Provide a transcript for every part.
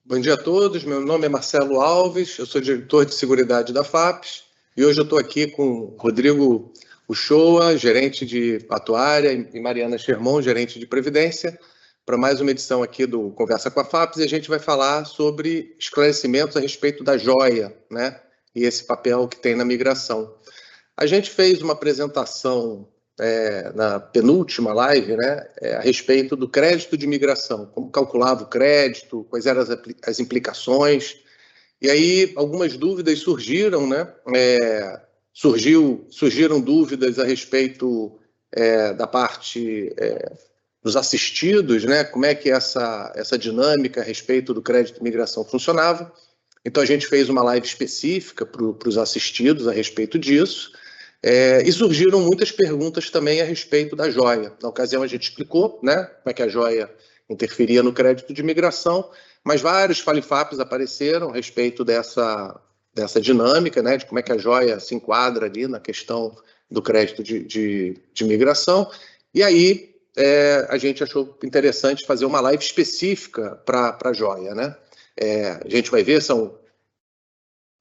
Bom dia a todos, meu nome é Marcelo Alves, eu sou diretor de seguridade da FAPES e hoje eu estou aqui com Rodrigo Uchoa, gerente de atuária, e Mariana Sherman, gerente de previdência, para mais uma edição aqui do Conversa com a FAPES, e a gente vai falar sobre esclarecimentos a respeito da joia, né, e esse papel que tem na migração. A gente fez uma apresentação na penúltima live, né, a respeito do crédito de imigração, como calculava o crédito, quais eram as implicações, e aí algumas dúvidas surgiram, né, surgiram dúvidas a respeito da parte dos assistidos, né, como é que essa dinâmica a respeito do crédito de imigração funcionava. Então a gente fez uma live específica para os assistidos a respeito disso, e surgiram muitas perguntas também a respeito da joia. Na ocasião a gente explicou, né, como é que a joia interferia no crédito de imigração, mas vários FALIFAPs apareceram a respeito dessa dinâmica, né, de como é que a joia se enquadra ali na questão do crédito de imigração. E aí a gente achou interessante fazer uma live específica para a joia, né? A gente vai ver, são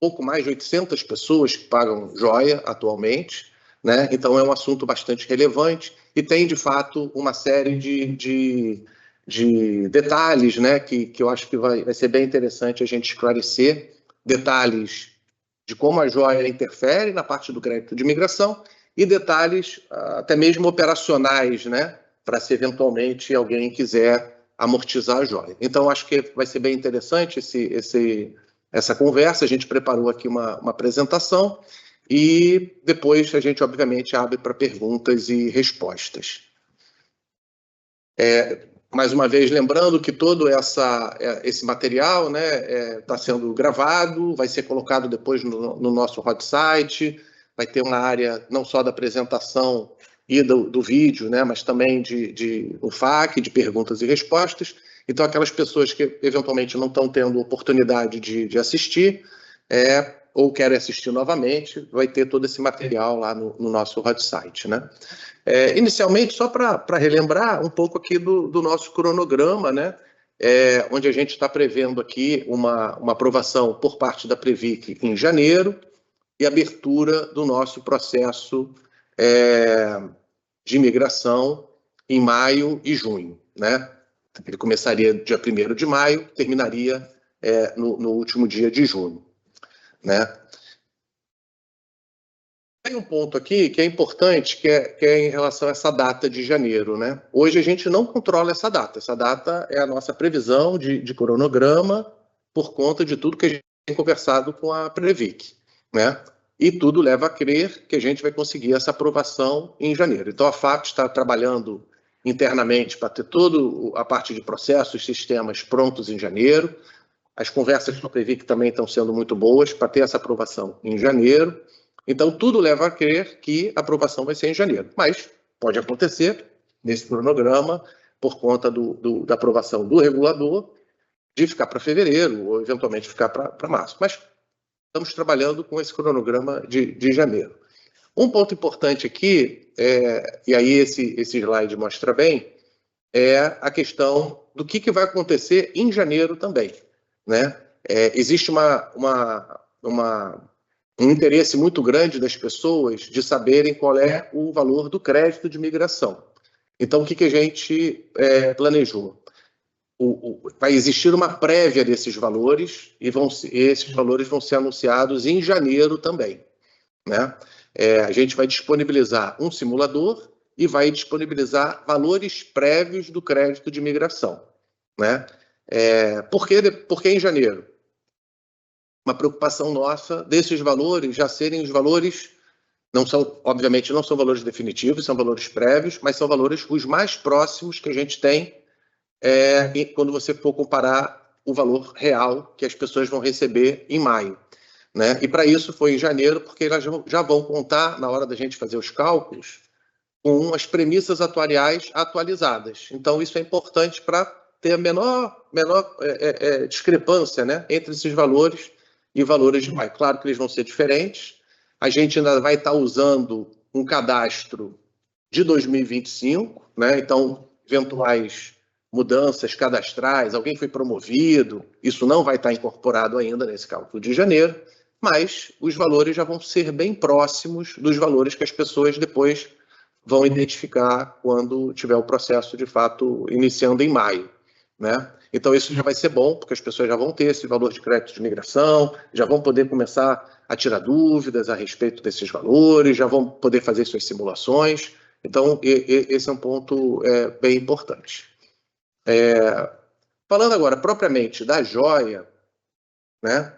pouco mais de 800 pessoas que pagam joia atualmente, né? Então é um assunto bastante relevante e tem, de fato, uma série de detalhes, né, que eu acho que vai ser bem interessante a gente esclarecer, detalhes de como a joia interfere na parte do crédito de imigração e detalhes até mesmo operacionais, né, para se eventualmente alguém quiser amortizar a joia. Então acho que vai ser bem interessante essa conversa. A gente preparou aqui uma apresentação e depois a gente, obviamente, abre para perguntas e respostas. Mais uma vez, lembrando que todo esse material, né, está sendo gravado, vai ser colocado depois no nosso hot site, vai ter uma área não só da apresentação e do vídeo, né, mas também o FAQ, de perguntas e respostas. Então, aquelas pessoas que eventualmente não estão tendo oportunidade de assistir ou querem assistir novamente, vai ter todo esse material lá no nosso hot site, né? Inicialmente, só para relembrar um pouco aqui do nosso cronograma, né? Onde a gente está prevendo aqui uma aprovação por parte da Previc em janeiro e abertura do nosso processo de imigração em maio e junho, né? Ele começaria dia 1º de maio, terminaria no último dia de junho, né? Tem um ponto aqui que é importante, que é em relação a essa data de janeiro, né? Hoje a gente não controla essa data é a nossa previsão de cronograma por conta de tudo que a gente tem conversado com a Previc, né? E tudo leva a crer que a gente vai conseguir essa aprovação em janeiro. Então a FAPES está trabalhando internamente para ter toda a parte de processos, sistemas prontos em janeiro. As conversas com a Previc também estão sendo muito boas para ter essa aprovação em janeiro. Então, tudo leva a crer que a aprovação vai ser em janeiro. Mas pode acontecer, nesse cronograma, por conta da aprovação do regulador, de ficar para fevereiro ou, eventualmente, ficar para março. Mas estamos trabalhando com esse cronograma de janeiro. Um ponto importante aqui, e aí esse slide mostra bem, é a questão do que vai acontecer em janeiro também, né? Existe um interesse muito grande das pessoas de saberem qual é o valor do crédito de imigração. Então, o que a gente planejou? Vai existir uma prévia desses valores e esses valores vão ser anunciados em janeiro também, né? A gente vai disponibilizar um simulador e vai disponibilizar valores prévios do crédito de imigração, né? Por que em janeiro? Uma preocupação nossa desses valores já serem os valores, obviamente não são valores definitivos, são valores prévios, mas são valores os mais próximos que a gente tem quando você for comparar o valor real que as pessoas vão receber em maio, né? E para isso foi em janeiro, porque elas já vão contar, na hora da gente fazer os cálculos, com as premissas atuariais atualizadas. Então, isso é importante para ter a menor discrepância, né, entre esses valores e valores de maio. Claro que eles vão ser diferentes. A gente ainda vai estar usando um cadastro de 2025, né? Então, eventuais mudanças cadastrais, alguém foi promovido, isso não vai estar incorporado ainda nesse cálculo de janeiro, mas os valores já vão ser bem próximos dos valores que as pessoas depois vão identificar quando tiver o processo, de fato, iniciando em maio, né? Então, isso já vai ser bom, porque as pessoas já vão ter esse valor de crédito de migração, já vão poder começar a tirar dúvidas a respeito desses valores, já vão poder fazer suas simulações. Então, esse é um ponto bem importante. Falando agora propriamente da joia, né?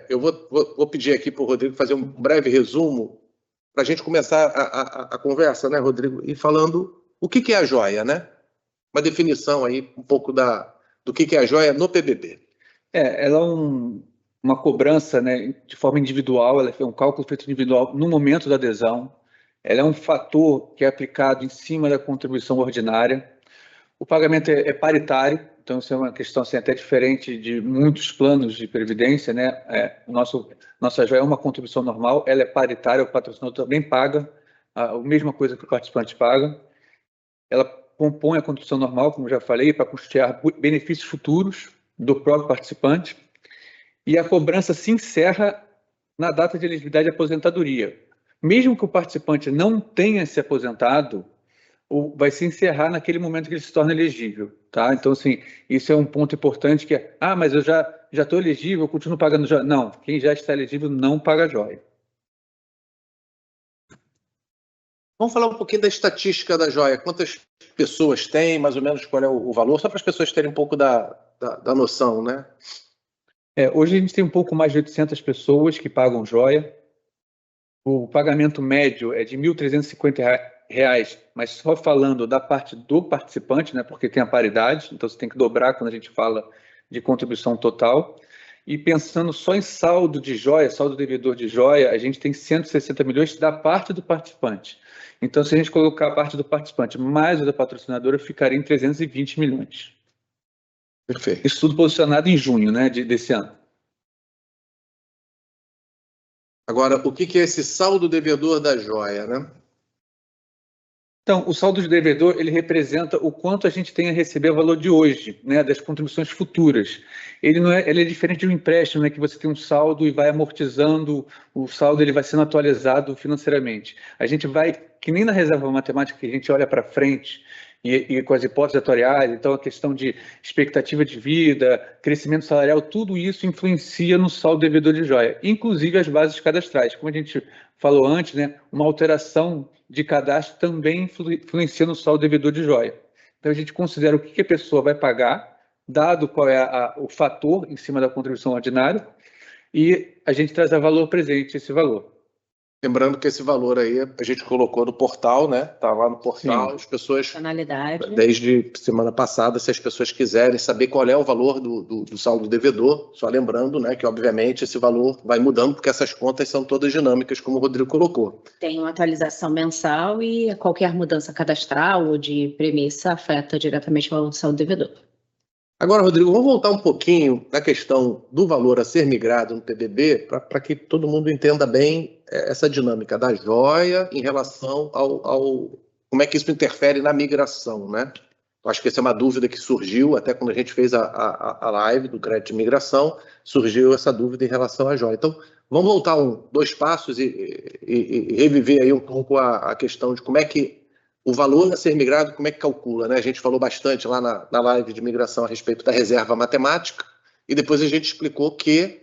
Eu vou pedir aqui para o Rodrigo fazer um breve resumo para a gente começar a conversa, né, Rodrigo? E falando o que é a joia, né? Uma definição aí um pouco do que é a joia no PBB. Ela é uma cobrança, né, de forma individual, ela é um cálculo feito individual no momento da adesão. Ela é um fator que é aplicado em cima da contribuição ordinária. O pagamento é paritário, então isso é uma questão assim, até diferente de muitos planos de previdência, né? Nossa joia é uma contribuição normal, ela é paritária, o patrocinador também paga a mesma coisa que o participante paga. Ela compõe a contribuição normal, como já falei, para custear benefícios futuros do próprio participante. E a cobrança se encerra na data de elegibilidade de aposentadoria. Mesmo que o participante não tenha se aposentado, vai se encerrar naquele momento que ele se torna elegível, tá? Então, assim, isso é um ponto importante que mas eu já estou elegível, eu continuo pagando joia. Não, quem já está elegível não paga joia. Vamos falar um pouquinho da estatística da joia. Quantas pessoas tem, mais ou menos qual é o valor, só para as pessoas terem um pouco da noção, né? Hoje a gente tem um pouco mais de 800 pessoas que pagam joia. O pagamento médio é de R$ 1.350, mas só falando da parte do participante, né, porque tem a paridade, então você tem que dobrar quando a gente fala de contribuição total. E pensando só em saldo de joia, saldo devedor de joia, a gente tem 160 milhões da parte do participante. Então, se a gente colocar a parte do participante mais o da patrocinadora, ficaria em 320 milhões. Perfeito. Isso tudo posicionado em junho, né, desse ano. Agora, o que é esse saldo devedor da joia, né? Então, o saldo de devedor, ele representa o quanto a gente tem a receber o valor de hoje, né, das contribuições futuras. Ele é diferente de um empréstimo, né, que você tem um saldo e vai amortizando, o saldo ele vai sendo atualizado financeiramente. A gente vai, que nem na reserva matemática, que a gente olha para frente e com as hipóteses atuariais, então a questão de expectativa de vida, crescimento salarial, tudo isso influencia no saldo devedor de joia, inclusive as bases cadastrais. Como a gente falou antes, né, uma alteração de cadastro também influencia no saldo devedor de joia. Então, a gente considera o que a pessoa vai pagar, dado qual é o fator em cima da contribuição ordinária, e a gente traz a valor presente esse valor. Lembrando que esse valor aí a gente colocou no portal, né? Está lá no portal. Sim. As pessoas, desde semana passada, se as pessoas quiserem saber qual é o valor do saldo devedor, só lembrando, né, que obviamente esse valor vai mudando, porque essas contas são todas dinâmicas, como o Rodrigo colocou. Tem uma atualização mensal e qualquer mudança cadastral ou de premissa afeta diretamente o valor do saldo devedor. Agora, Rodrigo, vamos voltar um pouquinho na questão do valor a ser migrado no PBB, para que todo mundo entenda bem essa dinâmica da joia em relação ao como é que isso interfere na migração, né? Eu acho que essa é uma dúvida que surgiu, até quando a gente fez a live do crédito de migração, surgiu essa dúvida em relação à joia. Então, vamos voltar dois passos e reviver aí um pouco a questão de como é que o valor a ser migrado, como é que calcula, né? A gente falou bastante lá na live de migração a respeito da reserva matemática, e depois a gente explicou que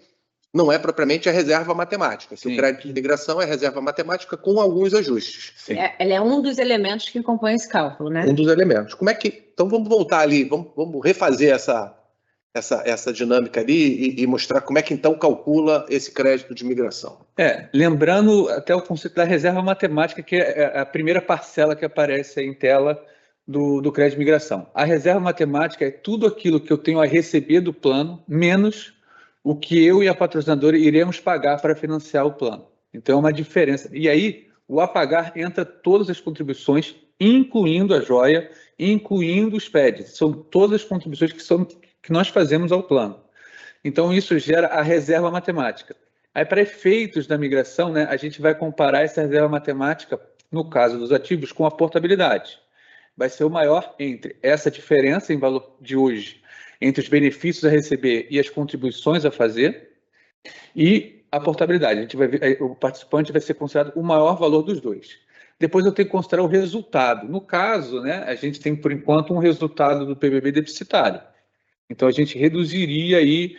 não é propriamente a reserva matemática. Se o crédito de migração é reserva matemática com alguns ajustes. Ela é um dos elementos que compõe esse cálculo, né? Um dos elementos. Como é que... Então vamos voltar ali, vamos refazer essa dinâmica ali e mostrar como é que então calcula esse crédito de migração. Lembrando até o conceito da reserva matemática, que é a primeira parcela que aparece aí em tela do crédito de migração. A reserva matemática é tudo aquilo que eu tenho a receber do plano, menos o que eu e a patrocinadora iremos pagar para financiar o plano. Então, é uma diferença. E aí, o a pagar entra todas as contribuições, incluindo a joia, incluindo os PEDs. São todas as contribuições que nós fazemos ao plano. Então, isso gera a reserva matemática. Aí, para efeitos da migração, né, a gente vai comparar essa reserva matemática, no caso dos ativos, com a portabilidade. vai ser o maior entre essa diferença em valor de hoje, entre os benefícios a receber e as contribuições a fazer, e a portabilidade. A gente vai ver, o participante vai ser considerado o maior valor dos dois. Depois eu tenho que considerar o resultado. No caso, né, a gente tem, por enquanto, um resultado do PBB deficitário. Então, a gente reduziria aí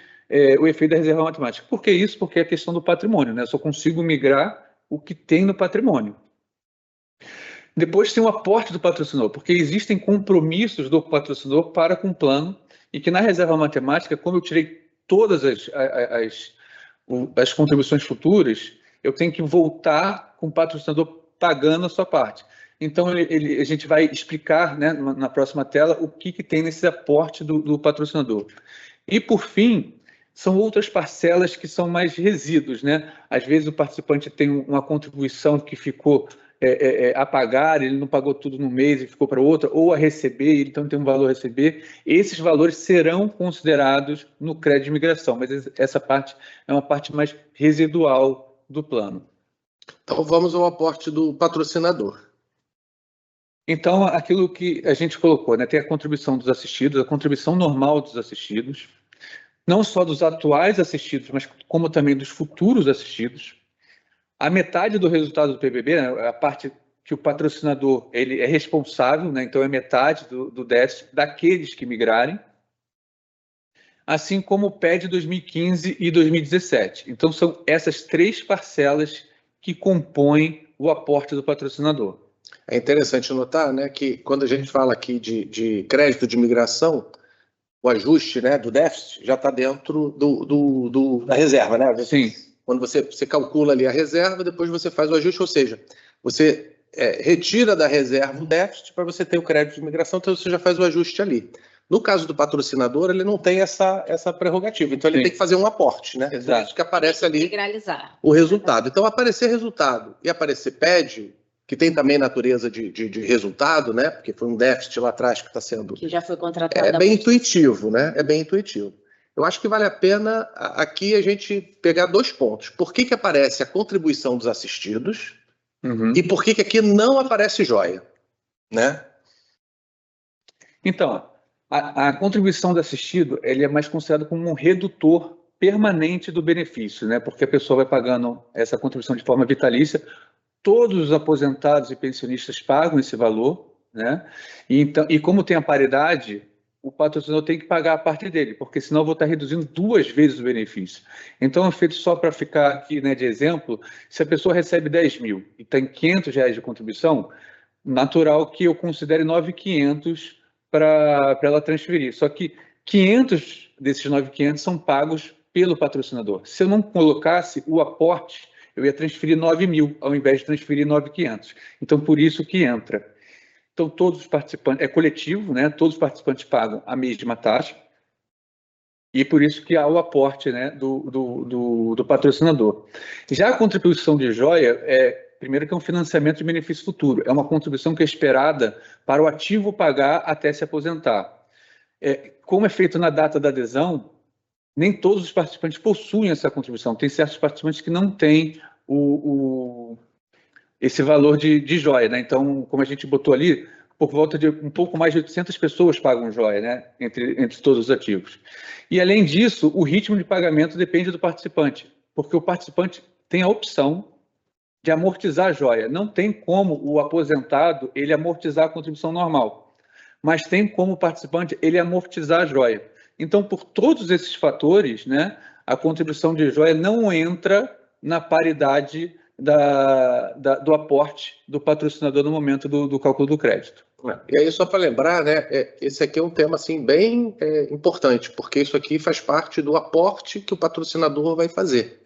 o efeito da reserva matemática. Por que isso? Porque é a questão do patrimônio, né? Eu só consigo migrar o que tem no patrimônio. Depois tem o aporte do patrocinador, porque existem compromissos do patrocinador para com o plano, e que na reserva matemática, como eu tirei todas as contribuições futuras, eu tenho que voltar com o patrocinador pagando a sua parte. Então, a gente vai explicar, né, na próxima tela o que tem nesse aporte do patrocinador. E, por fim, são outras parcelas que são mais resíduos, né? Às vezes o participante tem uma contribuição que ficou a pagar, ele não pagou tudo no mês e ficou para outra, ou a receber, então tem um valor a receber. Esses valores serão considerados no crédito de migração, mas essa parte é uma parte mais residual do plano. Então, vamos ao aporte do patrocinador. Então, aquilo que a gente colocou, né, tem a contribuição dos assistidos, a contribuição normal dos assistidos, não só dos atuais assistidos, mas como também dos futuros assistidos. A metade do resultado do PBB, né, a parte que o patrocinador ele é responsável, né, então é metade do déficit daqueles que migrarem, assim como o PED 2015 e 2017. Então, são essas três parcelas que compõem o aporte do patrocinador. É interessante notar, né, que quando a gente fala aqui de crédito de migração, o ajuste, né, do déficit já está dentro da reserva, né? Sim. Quando você calcula ali a reserva, depois você faz o ajuste, ou seja, você retira da reserva o déficit para você ter o crédito de migração, então você já faz o ajuste ali. No caso do patrocinador, ele não tem essa prerrogativa, então ele Sim. tem que fazer um aporte, né? Exato. Por isso que aparece ali Integralizar o resultado. Então, aparecer resultado e aparecer PED, que tem também natureza de resultado, né? Porque foi um déficit lá atrás que está sendo... que já foi contratado. É bem intuitivo, né? É bem intuitivo. Eu acho que vale a pena aqui a gente pegar dois pontos. Por que aparece a contribuição dos assistidos e por que aqui não aparece joia, né? Então, a contribuição do assistido ele é mais considerado como um redutor permanente do benefício, né? Porque a pessoa vai pagando essa contribuição de forma vitalícia. Todos os aposentados e pensionistas pagam esse valor, né? E como tem a paridade, o patrocinador tem que pagar a parte dele, porque senão eu vou estar reduzindo 2 vezes o benefício. Então, é feito só para ficar aqui, né, de exemplo, se a pessoa recebe 10 mil e tem R$500 de contribuição, natural que eu considere 9.500 para ela transferir. Só que 500 desses 9.500 são pagos pelo patrocinador. Se eu não colocasse o aporte, eu ia transferir 9 mil, ao invés de transferir 9.500. Então, por isso que entra. Então, todos os participantes, é coletivo, né? Todos os participantes pagam a mesma taxa, e por isso que há o aporte, né, do patrocinador. Já a contribuição de joia, primeiro que é um financiamento de benefício futuro, é uma contribuição que é esperada para o ativo pagar até se aposentar. Como é feito na data da adesão, nem todos os participantes possuem essa contribuição. Tem certos participantes que não têm esse valor de joia, né? Então, como a gente botou ali, por volta de um pouco mais de 800 pessoas pagam joia, né? Entre todos os ativos. E, além disso, o ritmo de pagamento depende do participante, porque o participante tem a opção de amortizar a joia. Não tem como o aposentado ele amortizar a contribuição normal, mas tem como o participante ele amortizar a joia. Então, por todos esses fatores, né, a contribuição de joia não entra na paridade do aporte do patrocinador no momento do cálculo do crédito. E aí, só para lembrar, né, esse aqui é um tema assim, bem importante, porque isso aqui faz parte do aporte que o patrocinador vai fazer.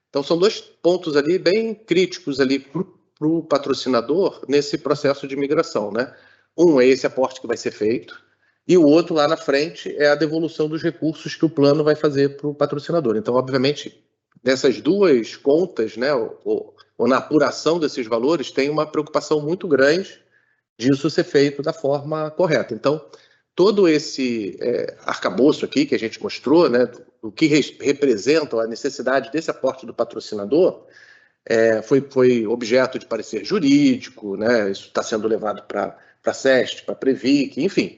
Então, são dois pontos ali bem críticos ali para o patrocinador nesse processo de migração, né? Um é esse aporte que vai ser feito, e o outro lá na frente é a devolução dos recursos que o plano vai fazer para o patrocinador. Então, obviamente, nessas duas contas, né, ou na apuração desses valores, tem uma preocupação muito grande disso ser feito da forma correta. Então, todo esse arcabouço aqui que a gente mostrou, né, do que representa a necessidade desse aporte do patrocinador, foi objeto de parecer jurídico, né? Isso está sendo levado para a SEST, para a Previc, enfim.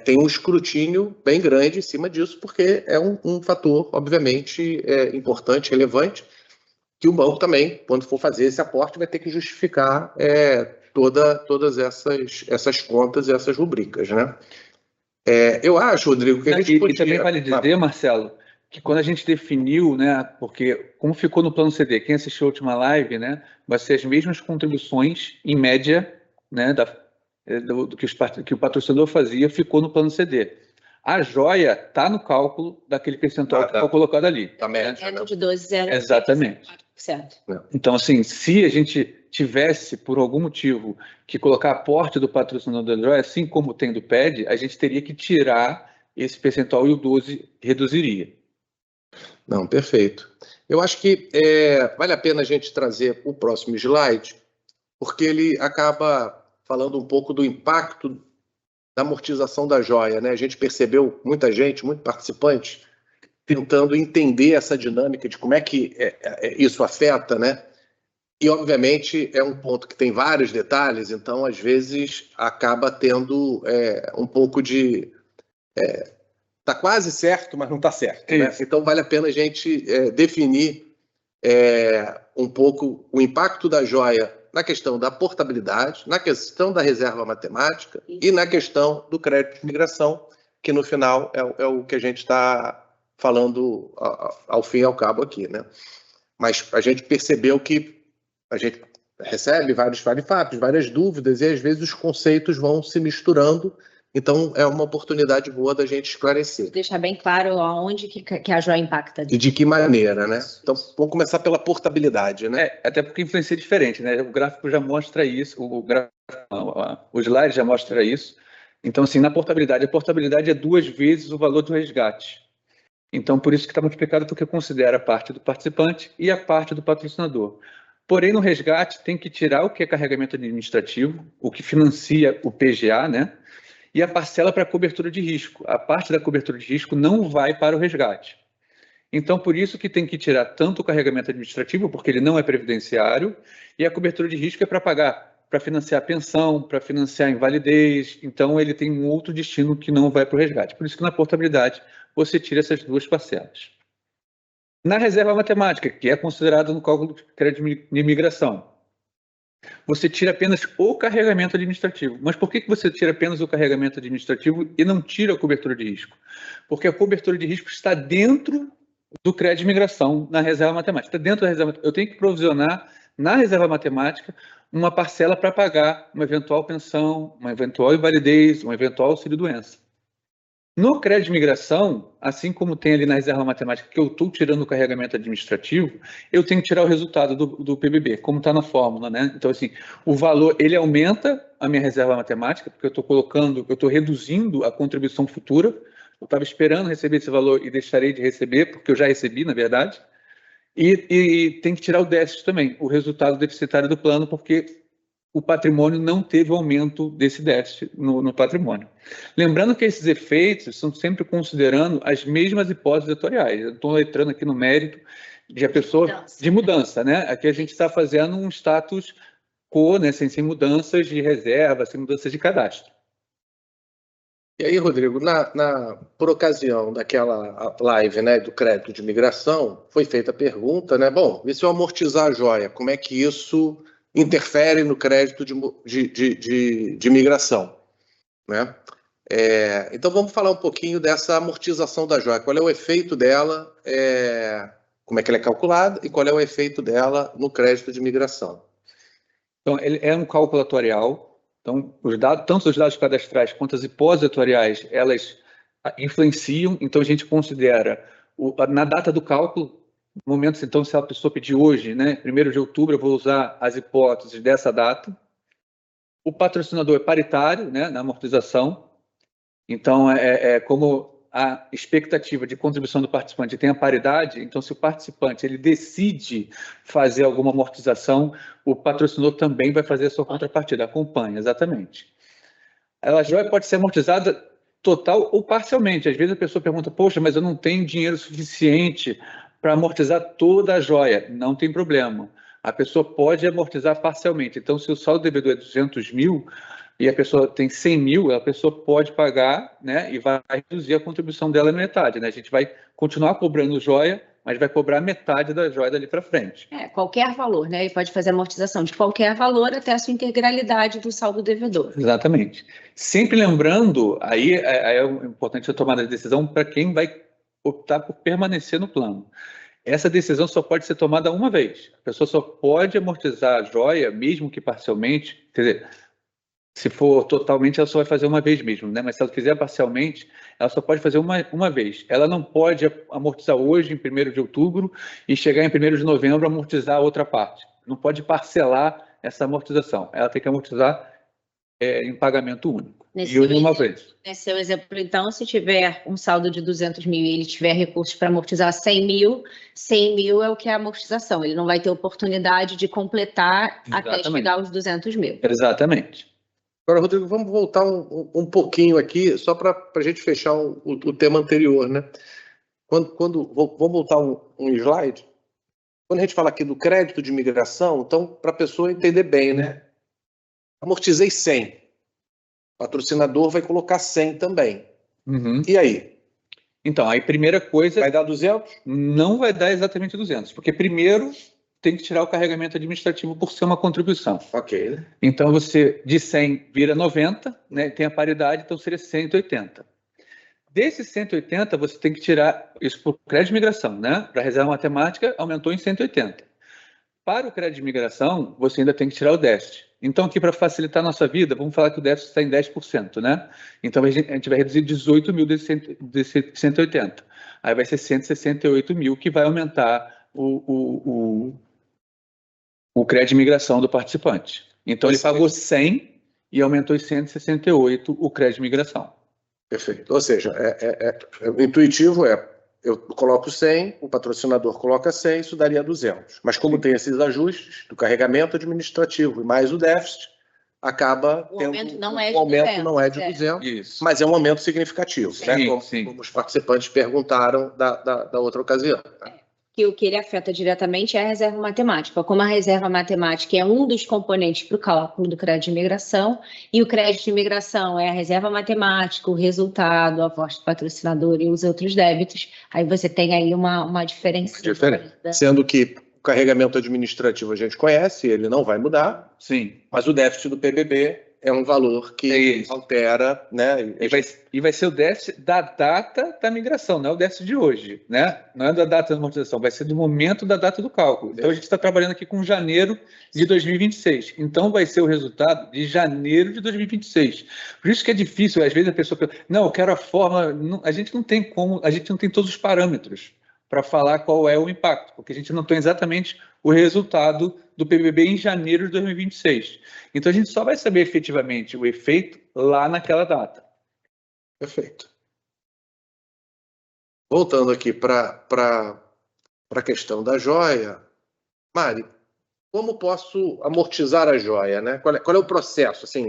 Tem um escrutínio bem grande em cima disso, porque é um fator, obviamente, importante, relevante, que o banco também, quando for fazer esse aporte, vai ter que justificar todas essas contas e essas rubricas, né? Eu acho, Rodrigo, que a gente podia... E também vale dizer, Marcelo, que quando a gente definiu, né, porque como ficou no plano CD, quem assistiu a última live, né, vai ser as mesmas contribuições, em média, né, do que o patrocinador fazia, ficou no plano CD. A joia está no cálculo daquele percentual que foi colocado ali. Da média. De 12,0. Exatamente. Certo. Então, assim, se a gente tivesse, por algum motivo, que colocar aporte do patrocinador da joia, assim como tem do PED, a gente teria que tirar esse percentual e o 12 reduziria. Não, perfeito. Eu acho que vale a pena a gente trazer o próximo slide, porque ele acaba falando um pouco do impacto da amortização da joia, né? A gente percebeu muita gente, muito participante, tentando entender essa dinâmica de como é que isso afeta, né? E, obviamente, é um ponto que tem vários detalhes, então, às vezes, acaba tendo um pouco de... Está quase certo, mas não está certo, né? Então, vale a pena a gente definir um pouco o impacto da joia na questão da portabilidade, na questão da reserva matemática e na questão do crédito de migração, que no final é o que a gente está falando ao fim e ao cabo aqui, né? Mas a gente percebeu que a gente recebe vários fatos, várias dúvidas, e às vezes os conceitos vão se misturando. Então, é uma oportunidade boa da gente esclarecer. Deixar bem claro aonde que a joia impacta. E de que maneira, né? Então, vamos começar pela portabilidade, né? Até porque influencia diferente, né? O gráfico já mostra isso, o slide já mostra isso. Então, assim, na portabilidade, a portabilidade é 2 vezes o valor do resgate. Então, por isso que está multiplicado, porque considera a parte do participante e a parte do patrocinador. Porém, no resgate, tem que tirar o que é carregamento administrativo, o que financia o PGA, né? E a parcela para cobertura de risco. A parte da cobertura de risco não vai para o resgate. Então, por isso que tem que tirar tanto o carregamento administrativo, porque ele não é previdenciário, e a cobertura de risco é para pagar, para financiar a pensão, para financiar a invalidez. Então, ele tem um outro destino que não vai para o resgate. Por isso que na portabilidade você tira essas 2 parcelas. Na reserva matemática, que é considerada no cálculo de crédito de imigração, você tira apenas o carregamento administrativo. Mas por que você tira apenas o carregamento administrativo e não tira a cobertura de risco? Porque a cobertura de risco está dentro do crédito de imigração na reserva matemática. Está dentro da reserva. Eu tenho que provisionar na reserva matemática uma parcela para pagar uma eventual pensão, uma eventual invalidez, um eventual auxílio-doença. No crédito de migração, assim como tem ali na reserva matemática, que eu estou tirando o carregamento administrativo, eu tenho que tirar o resultado do PBB, como está na fórmula, né? Então, assim, o valor, ele aumenta a minha reserva matemática, porque eu estou reduzindo a contribuição futura. Eu estava esperando receber esse valor e deixarei de receber, porque eu já recebi, na verdade. E tem que tirar o déficit também, o resultado deficitário do plano, porque o patrimônio não teve aumento desse déficit no patrimônio. Lembrando que esses efeitos são sempre considerando as mesmas hipóteses atuariais. Eu estou entrando aqui no mérito de a pessoa de mudança, né? Aqui a gente está fazendo um status quo, né? Sem mudanças de reserva, sem mudanças de cadastro. E aí, Rodrigo, por ocasião daquela live, né, do crédito de migração, foi feita a pergunta, né? Bom, e se eu amortizar a joia, como é que isso interfere no crédito de migração, né? Então, vamos falar um pouquinho dessa amortização da joia. Qual é o efeito dela, como é que ela é calculada e qual é o efeito dela no crédito de migração? Então, ele é um cálculo atuarial. Então, tanto os dados cadastrais quanto as hipóteses atuariais, elas influenciam. Então, a gente considera, na data do cálculo, momentos, então, se a pessoa pedir hoje, né, 1º de outubro, eu vou usar as hipóteses dessa data. O patrocinador é paritário, né, na amortização. Então, como a expectativa de contribuição do participante tem a paridade, então, se o participante ele decide fazer alguma amortização, o patrocinador também vai fazer a sua contrapartida, acompanha, exatamente. A joia pode ser amortizada total ou parcialmente. Às vezes a pessoa pergunta, poxa, mas eu não tenho dinheiro suficiente para amortizar toda a joia. Não tem problema. a pessoa pode amortizar parcialmente. Então, se o saldo devedor é 200 mil e a pessoa tem 100 mil, a pessoa pode pagar, né, e vai reduzir a contribuição dela na metade, né? A gente vai continuar cobrando joia, mas vai cobrar metade da joia dali para frente. Qualquer valor, né? Ele pode fazer amortização de qualquer valor até a sua integralidade do saldo devedor. Exatamente. Sempre lembrando, aí é importante a tomada de decisão para quem vai optar por permanecer no plano. Essa decisão só pode ser tomada uma vez. A pessoa só pode amortizar a joia, mesmo que parcialmente, quer dizer, se for totalmente, ela só vai fazer uma vez mesmo, né? Mas se ela fizer parcialmente, ela só pode fazer uma vez. Ela não pode amortizar hoje, em 1º de outubro, e chegar em 1º de novembro, amortizar a outra parte. Não pode parcelar essa amortização. Ela tem que amortizar em pagamento único. E uma vez. Nesse seu exemplo, então, se tiver um saldo de 200 mil e ele tiver recursos para amortizar 100 mil é o que é a amortização. Ele não vai ter oportunidade de completar até chegar aos 200 mil. Exatamente. Agora, Rodrigo, vamos voltar um pouquinho aqui, só para a gente fechar o tema anterior, né? Vamos voltar um slide. Quando a gente fala aqui do crédito de imigração, então, para a pessoa entender bem, né? Amortizei 100. O patrocinador vai colocar 100 também. Uhum. E aí? Então, aí primeira coisa... Vai dar 200? Não vai dar exatamente 200, porque primeiro tem que tirar o carregamento administrativo por ser uma contribuição. Ok. Então, você de 100 vira 90, né? Tem a paridade, então seria 180. Desses 180, você tem que tirar isso por crédito de imigração, né? Para a reserva matemática, aumentou em 180. Para o crédito de imigração, você ainda tem que tirar o déficit. Então, aqui, para facilitar a nossa vida, vamos falar que o déficit está em 10%, né? Então, a gente vai reduzir 18 mil desse 180. Aí vai ser 168 mil, que vai aumentar o crédito de imigração do participante. Então, ele pagou 100 e aumentou em 168 o crédito de imigração. Perfeito. Ou seja, o intuitivo eu coloco 100, o patrocinador coloca 100, isso daria 200. Mas como tem esses ajustes do carregamento administrativo e mais o déficit, acaba o aumento não é de 200, Isso. mas é um aumento significativo, sim, né? Sim. Como os participantes perguntaram da outra ocasião. Né? Que o que ele afeta diretamente é a reserva matemática. Como a reserva matemática é um dos componentes para o cálculo do crédito de imigração, e o crédito de imigração é a reserva matemática, o resultado, a aposta do patrocinador e os outros débitos, aí você tem aí uma diferença. Sendo que o carregamento administrativo a gente conhece, ele não vai mudar. Sim. Mas o déficit do PBB é um valor que altera, né? E vai ser o déficit da data da migração, não é o déficit de hoje, né? Não é da data da amortização, vai ser do momento da data do cálculo. Então, a gente está trabalhando aqui com janeiro de 2026. Então, vai ser o resultado de janeiro de 2026. Por isso que é difícil, às vezes a pessoa pensa, não, eu quero a fórmula... A gente não tem como, a gente não tem todos os parâmetros para falar qual é o impacto, porque a gente não tem exatamente o resultado do PBB em janeiro de 2026. Então, a gente só vai saber efetivamente o efeito lá naquela data. Perfeito. Voltando aqui para a questão da joia, Mari, como posso amortizar a joia, né? Qual é o processo? Assim,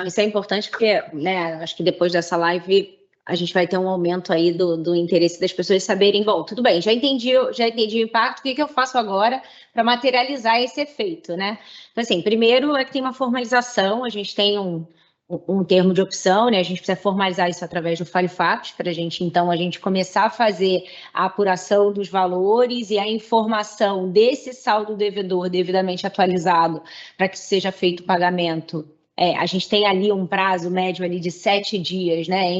Isso é importante porque, né, acho que depois dessa live a gente vai ter um aumento aí do interesse das pessoas saberem, bom, tudo bem, já entendi o impacto, o que eu faço agora para materializar esse efeito, né? Então, assim, primeiro é que tem uma formalização, a gente tem um termo de opção, né? A gente precisa formalizar isso através do Fale Factos, para a gente começar a fazer a apuração dos valores e a informação desse saldo devedor devidamente atualizado para que seja feito o pagamento. A gente tem ali um prazo médio ali de 7 dias, né,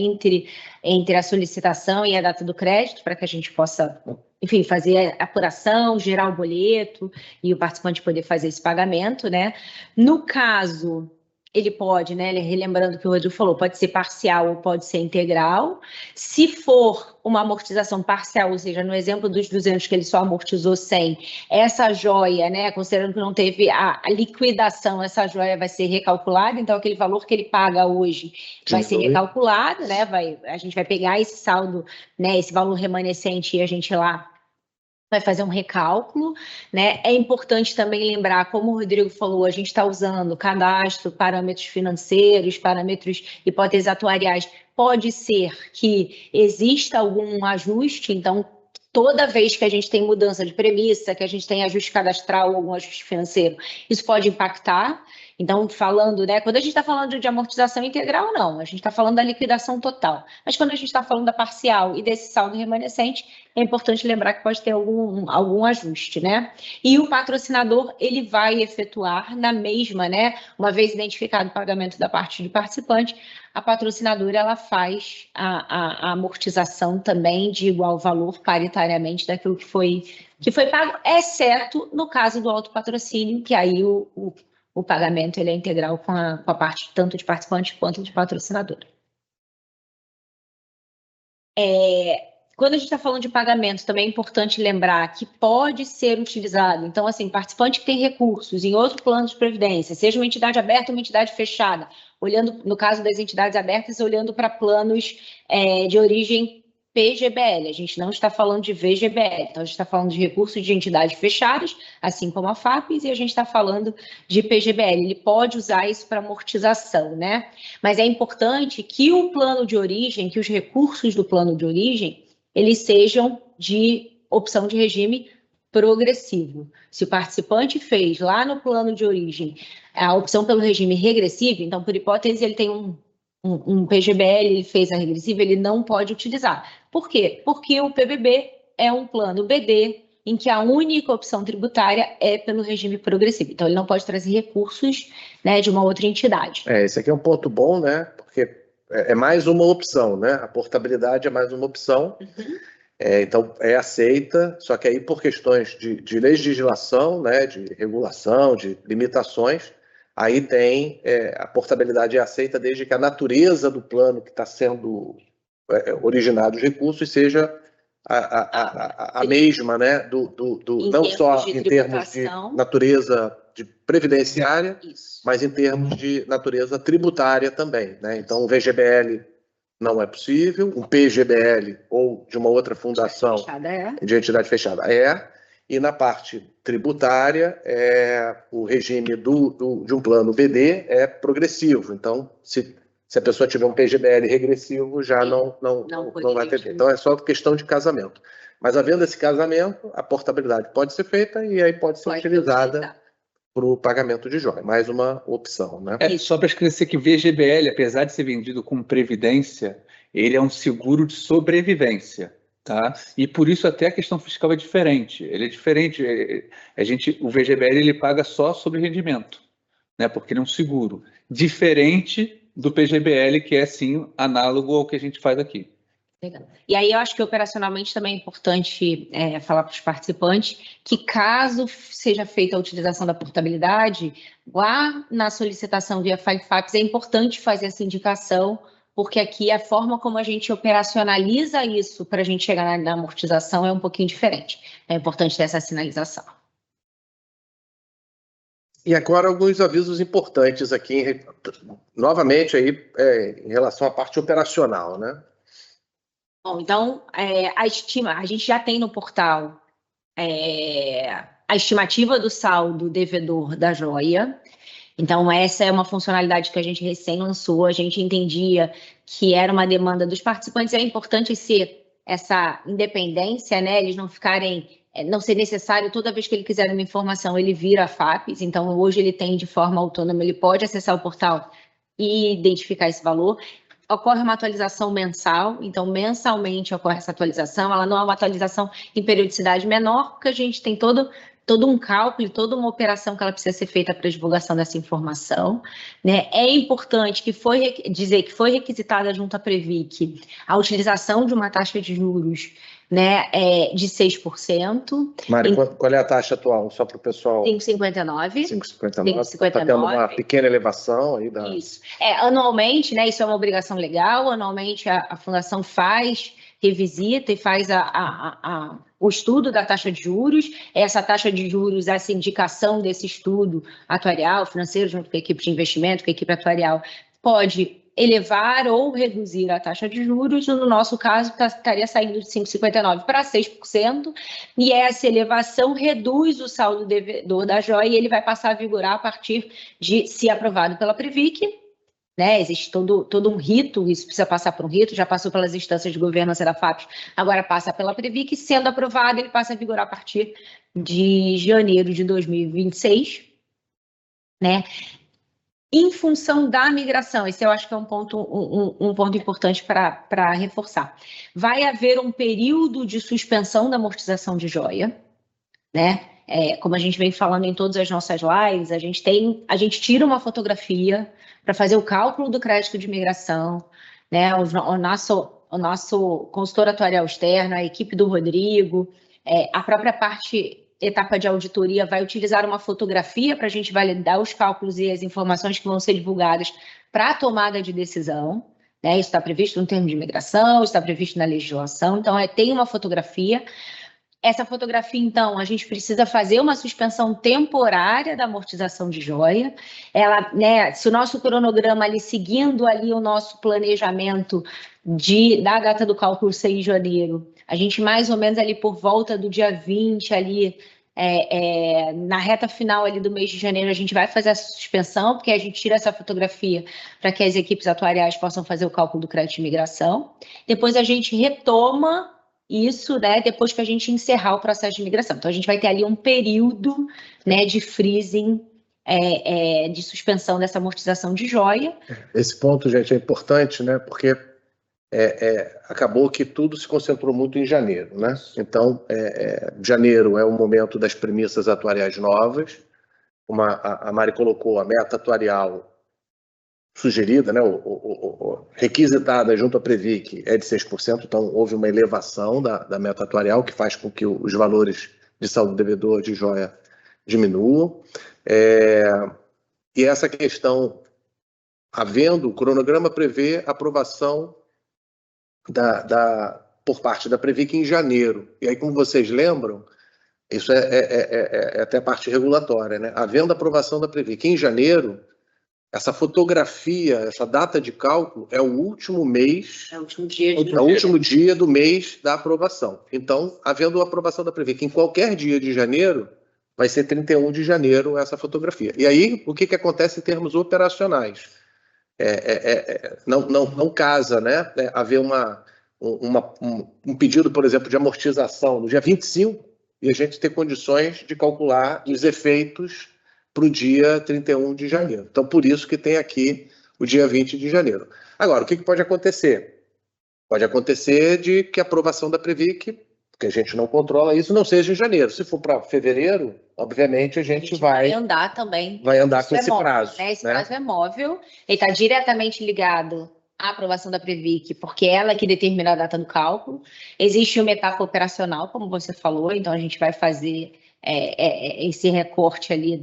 entre a solicitação e a data do crédito, para que a gente possa, enfim, fazer a apuração, gerar o boleto e o participante poder fazer esse pagamento, né? No caso, ele pode, né, relembrando o que o Rodrigo falou, pode ser parcial ou pode ser integral. Se for uma amortização parcial, ou seja, no exemplo dos 200 que ele só amortizou 100, essa joia, né, considerando que não teve a liquidação, essa joia vai ser recalculada, então aquele valor que ele paga hoje vai ser recalculado, né, a gente vai pegar esse saldo, né, esse valor remanescente e a gente lá vai fazer um recálculo, né? É importante também lembrar, como o Rodrigo falou, a gente está usando cadastro, parâmetros financeiros, parâmetros, hipóteses atuariais. Pode ser que exista algum ajuste, então toda vez que a gente tem mudança de premissa, que a gente tem ajuste cadastral ou algum ajuste financeiro, isso pode impactar. Então, falando, né, quando a gente está falando de amortização integral, não, a gente está falando da liquidação total. Mas quando a gente está falando da parcial e desse saldo remanescente, é importante lembrar que pode ter algum ajuste, né? E o patrocinador, ele vai efetuar na mesma, né, uma vez identificado o pagamento da parte do participante, a patrocinadora, ela faz a amortização também de igual valor paritariamente daquilo que foi pago, exceto no caso do autopatrocínio, que aí o pagamento ele é integral com a parte tanto de participante quanto de patrocinadora. Quando a gente está falando de pagamento, também é importante lembrar que pode ser utilizado. Então, assim, participante que tem recursos em outro plano de previdência, seja uma entidade aberta ou uma entidade fechada, olhando, no caso das entidades abertas, olhando para planos de origem PGBL. A gente não está falando de VGBL, então a gente está falando de recursos de entidades fechadas, assim como a FAPES, e a gente está falando de PGBL. Ele pode usar isso para amortização, né? Mas é importante que o plano de origem, que os recursos do plano de origem, eles sejam de opção de regime progressivo. Se o participante fez lá no plano de origem a opção pelo regime regressivo, então, por hipótese, ele tem um PGBL, ele fez a regressiva, ele não pode utilizar. Por quê? Porque o PBB é um plano BD, em que a única opção tributária é pelo regime progressivo. Então, ele não pode trazer recursos, né, de uma outra entidade. Esse aqui é um ponto bom, né? Porque é mais uma opção, né? A portabilidade é mais uma opção. Então, é aceita, só que aí por questões de legislação, né, de regulação, de limitações, aí tem a portabilidade é aceita desde que a natureza do plano que está sendo originado os recursos seja a mesma, né, não só em termos de natureza de previdenciária, mas em termos de natureza tributária também, né? Então, o VGBL não é possível, um PGBL ou de uma outra fundação de entidade fechada e na parte tributária, o regime de um plano BD é progressivo. Então, se a pessoa tiver um PGBL regressivo, já não vai ter. Então, é só questão de casamento. Mas, havendo esse casamento, a portabilidade pode ser feita e aí pode ser utilizada para o pagamento de joia. Mais uma opção, né? Só para esclarecer que o VGBL, apesar de ser vendido como previdência, ele é um seguro de sobrevivência, tá? E por isso até a questão fiscal é diferente. Ele é diferente. O VGBL ele paga só sobre rendimento, né? Porque ele é um seguro. Diferente do PGBL, que é, sim, análogo ao que a gente faz aqui. Legal. E aí eu acho que operacionalmente também é importante falar para os participantes que caso seja feita a utilização da portabilidade, lá na solicitação via FAPES é importante fazer essa indicação, porque aqui a forma como a gente operacionaliza isso para a gente chegar na amortização é um pouquinho diferente. É importante ter essa sinalização. E agora alguns avisos importantes aqui, novamente aí, em relação à parte operacional, né? Bom, então, a gente já tem no portal a estimativa do saldo devedor da joia. Então, essa é uma funcionalidade que a gente recém lançou. A gente entendia que era uma demanda dos participantes. É importante ser essa independência, né? Eles não ser necessário, toda vez que ele quiser uma informação, ele vira a FAPES. Então, hoje ele tem de forma autônoma, ele pode acessar o portal e identificar esse valor. Ocorre uma atualização mensal, então mensalmente ocorre essa atualização. Ela não é uma atualização em periodicidade menor, porque a gente tem todo um cálculo, toda uma operação que ela precisa ser feita para a divulgação dessa informação, né? É importante dizer que foi requisitada junto à Previc a utilização de uma taxa de juros, né, de 6%. Mari, qual é a taxa atual? Só para o pessoal... 5,59. 5,59. Está tendo uma pequena elevação aí da... Isso. Anualmente, né, isso é uma obrigação legal, anualmente a Fundação revisita e faz o estudo da taxa de juros. Essa taxa de juros, essa indicação desse estudo atuarial, financeiro, junto com a equipe de investimento, com a equipe atuarial, pode elevar ou reduzir a taxa de juros. No nosso caso, estaria saindo de 5,59 para 6%, e essa elevação reduz o saldo devedor da joia e ele vai passar a vigorar a partir de, se aprovado pela Previc, né? Existe todo um rito, isso precisa passar por um rito, já passou pelas instâncias de governança da FAPES, agora passa pela Previc, sendo aprovado, ele passa a vigorar a partir de janeiro de 2026, né? Em função da migração, esse eu acho que é um ponto importante para reforçar. Vai haver um período de suspensão da amortização de joia, né? Como a gente vem falando em todas as nossas lives, a gente tira uma fotografia para fazer o cálculo do crédito de migração, né? O nosso consultor atuarial externo, a equipe do Rodrigo, a própria etapa de auditoria vai utilizar uma fotografia para a gente validar os cálculos e as informações que vão ser divulgadas para a tomada de decisão, né? Isso está previsto no termo de migração, está previsto na legislação, então tem uma fotografia. Essa fotografia, então, a gente precisa fazer uma suspensão temporária da amortização de joia. Ela, né, se o nosso cronograma ali, seguindo ali o nosso planejamento da data do cálculo 6 de janeiro, a gente mais ou menos ali por volta do dia 20, ali, na reta final ali do mês de janeiro, a gente vai fazer essa suspensão, porque a gente tira essa fotografia para que as equipes atuariais possam fazer o cálculo do crédito de migração. Depois a gente retoma isso, né, depois que a gente encerrar o processo de migração. Então, a gente vai ter ali um período, né, de freezing, de suspensão dessa amortização de joia. Esse ponto, gente, é importante, né, porque acabou que tudo se concentrou muito em janeiro, né? Então, janeiro é o momento das premissas atuariais novas. A Mari colocou a meta atuarial sugerida, né, requisitada junto à Previc é de 6%, então houve uma elevação da meta atuarial que faz com que os valores de saldo devedor de joia diminuam. E essa questão, havendo, o cronograma prevê aprovação por parte da Previc em janeiro. E aí, como vocês lembram, isso é até a parte regulatória, né? Havendo aprovação da Previc em janeiro, essa fotografia, essa data de cálculo é o último mês, é o último dia, o último dia do mês da aprovação. Então, havendo a aprovação da Previc em qualquer dia de janeiro, vai ser 31 de janeiro essa fotografia. E aí, o que acontece em termos operacionais? Não casa, né? Haver um pedido, por exemplo, de amortização no dia 25 e a gente ter condições de calcular os efeitos para o dia 31 de janeiro. Então, por isso que tem aqui o dia 20 de janeiro. Agora, o que pode acontecer? Pode acontecer de que a aprovação da Previc, que a gente não controla isso, não seja em janeiro. Se for para fevereiro, obviamente a gente vai andar também. Vai andar com esse prazo. Né? Esse prazo é móvel, ele está diretamente ligado à aprovação da Previc, porque é ela que determina a data do cálculo. Existe uma etapa operacional, como você falou, então a gente vai fazer esse recorte ali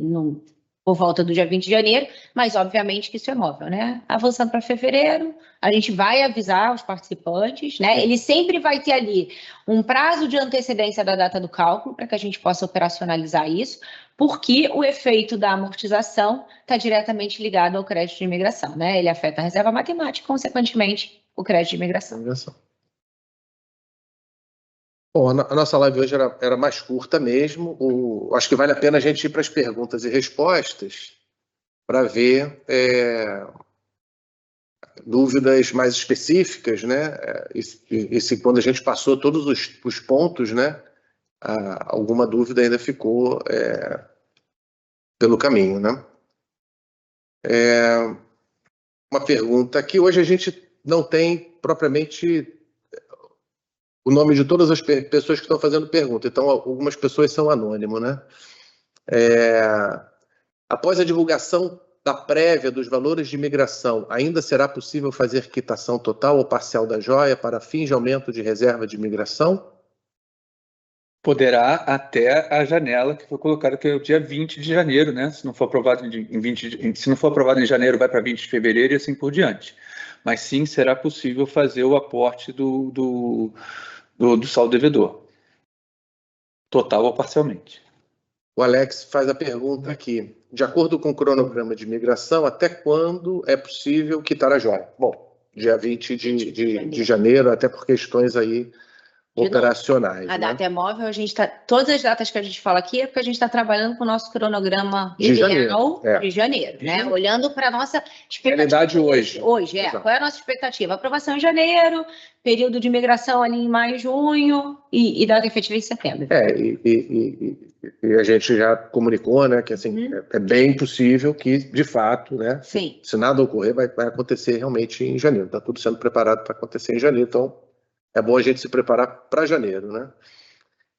por volta do dia 20 de janeiro, mas obviamente que isso é móvel, né? Avançando para fevereiro, a gente vai avisar os participantes, né? Ele sempre vai ter ali um prazo de antecedência da data do cálculo para que a gente possa operacionalizar isso, porque o efeito da amortização está diretamente ligado ao crédito de imigração, né? Ele afeta a reserva matemática, consequentemente, o crédito de imigração. Bom, a nossa live hoje era mais curta mesmo. Acho que vale a pena a gente ir para as perguntas e respostas para ver dúvidas mais específicas, né? Quando a gente passou todos os pontos, né? Alguma dúvida ainda ficou pelo caminho, né? Uma pergunta aqui. Hoje a gente não tem propriamente o nome de todas as pessoas que estão fazendo pergunta, então algumas pessoas são anônimos, né? Após a divulgação da prévia dos valores de migração, ainda será possível fazer quitação total ou parcial da joia para fins de aumento de reserva de migração? Poderá até a janela que foi colocada, que é o dia 20 de janeiro, né? Se não for aprovado se não for aprovado em janeiro, vai para 20 de fevereiro e assim por diante. Mas sim, será possível fazer o aporte do saldo devedor, total ou parcialmente. O Alex faz a pergunta aqui. De acordo com o cronograma de migração, até quando é possível quitar a joia? Bom, dia 20 de janeiro, até por questões aí operacionais. A né? data é móvel, a gente está. Todas as datas que a gente fala aqui é porque a gente está trabalhando com o nosso cronograma De ideal janeiro, de janeiro, né? janeiro. Olhando para a nossa Realidade expectativa hoje. Exato. Qual é a nossa expectativa? Aprovação em janeiro, período de migração ali em maio, junho e data efetiva em setembro. E a gente já comunicou, né, que assim, é bem possível que, de fato, né, Sim. se nada ocorrer, vai acontecer realmente em janeiro. Está tudo sendo preparado para acontecer em janeiro, então é bom a gente se preparar para janeiro, né?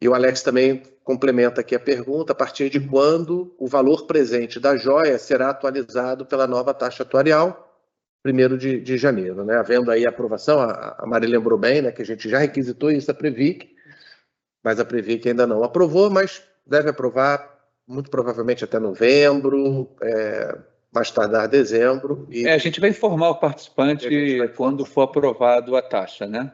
E o Alex também complementa aqui a pergunta: a partir de quando o valor presente da joia será atualizado pela nova taxa atuarial, 1º de janeiro, né? Havendo aí a aprovação, a Mari lembrou bem, né, que a gente já requisitou isso à Previc, mas a Previc ainda não aprovou, mas deve aprovar muito provavelmente até novembro, mais tardar dezembro. A gente vai informar o participante quando for aprovado a taxa, né?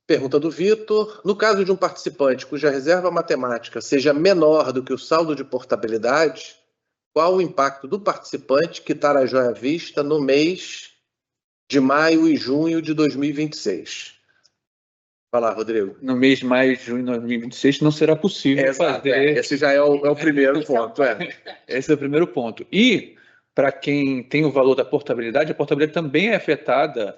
Pergunta do Vitor: no caso de um participante cuja reserva matemática seja menor do que o saldo de portabilidade, qual o impacto do participante quitar a joia à vista no mês de maio e junho de 2026? Vai lá, Rodrigo. No mês de maio e junho de 2026 não será possível fazer... Esse já é o primeiro ponto. Esse é o primeiro ponto. E, para quem tem o valor da portabilidade, a portabilidade também é afetada,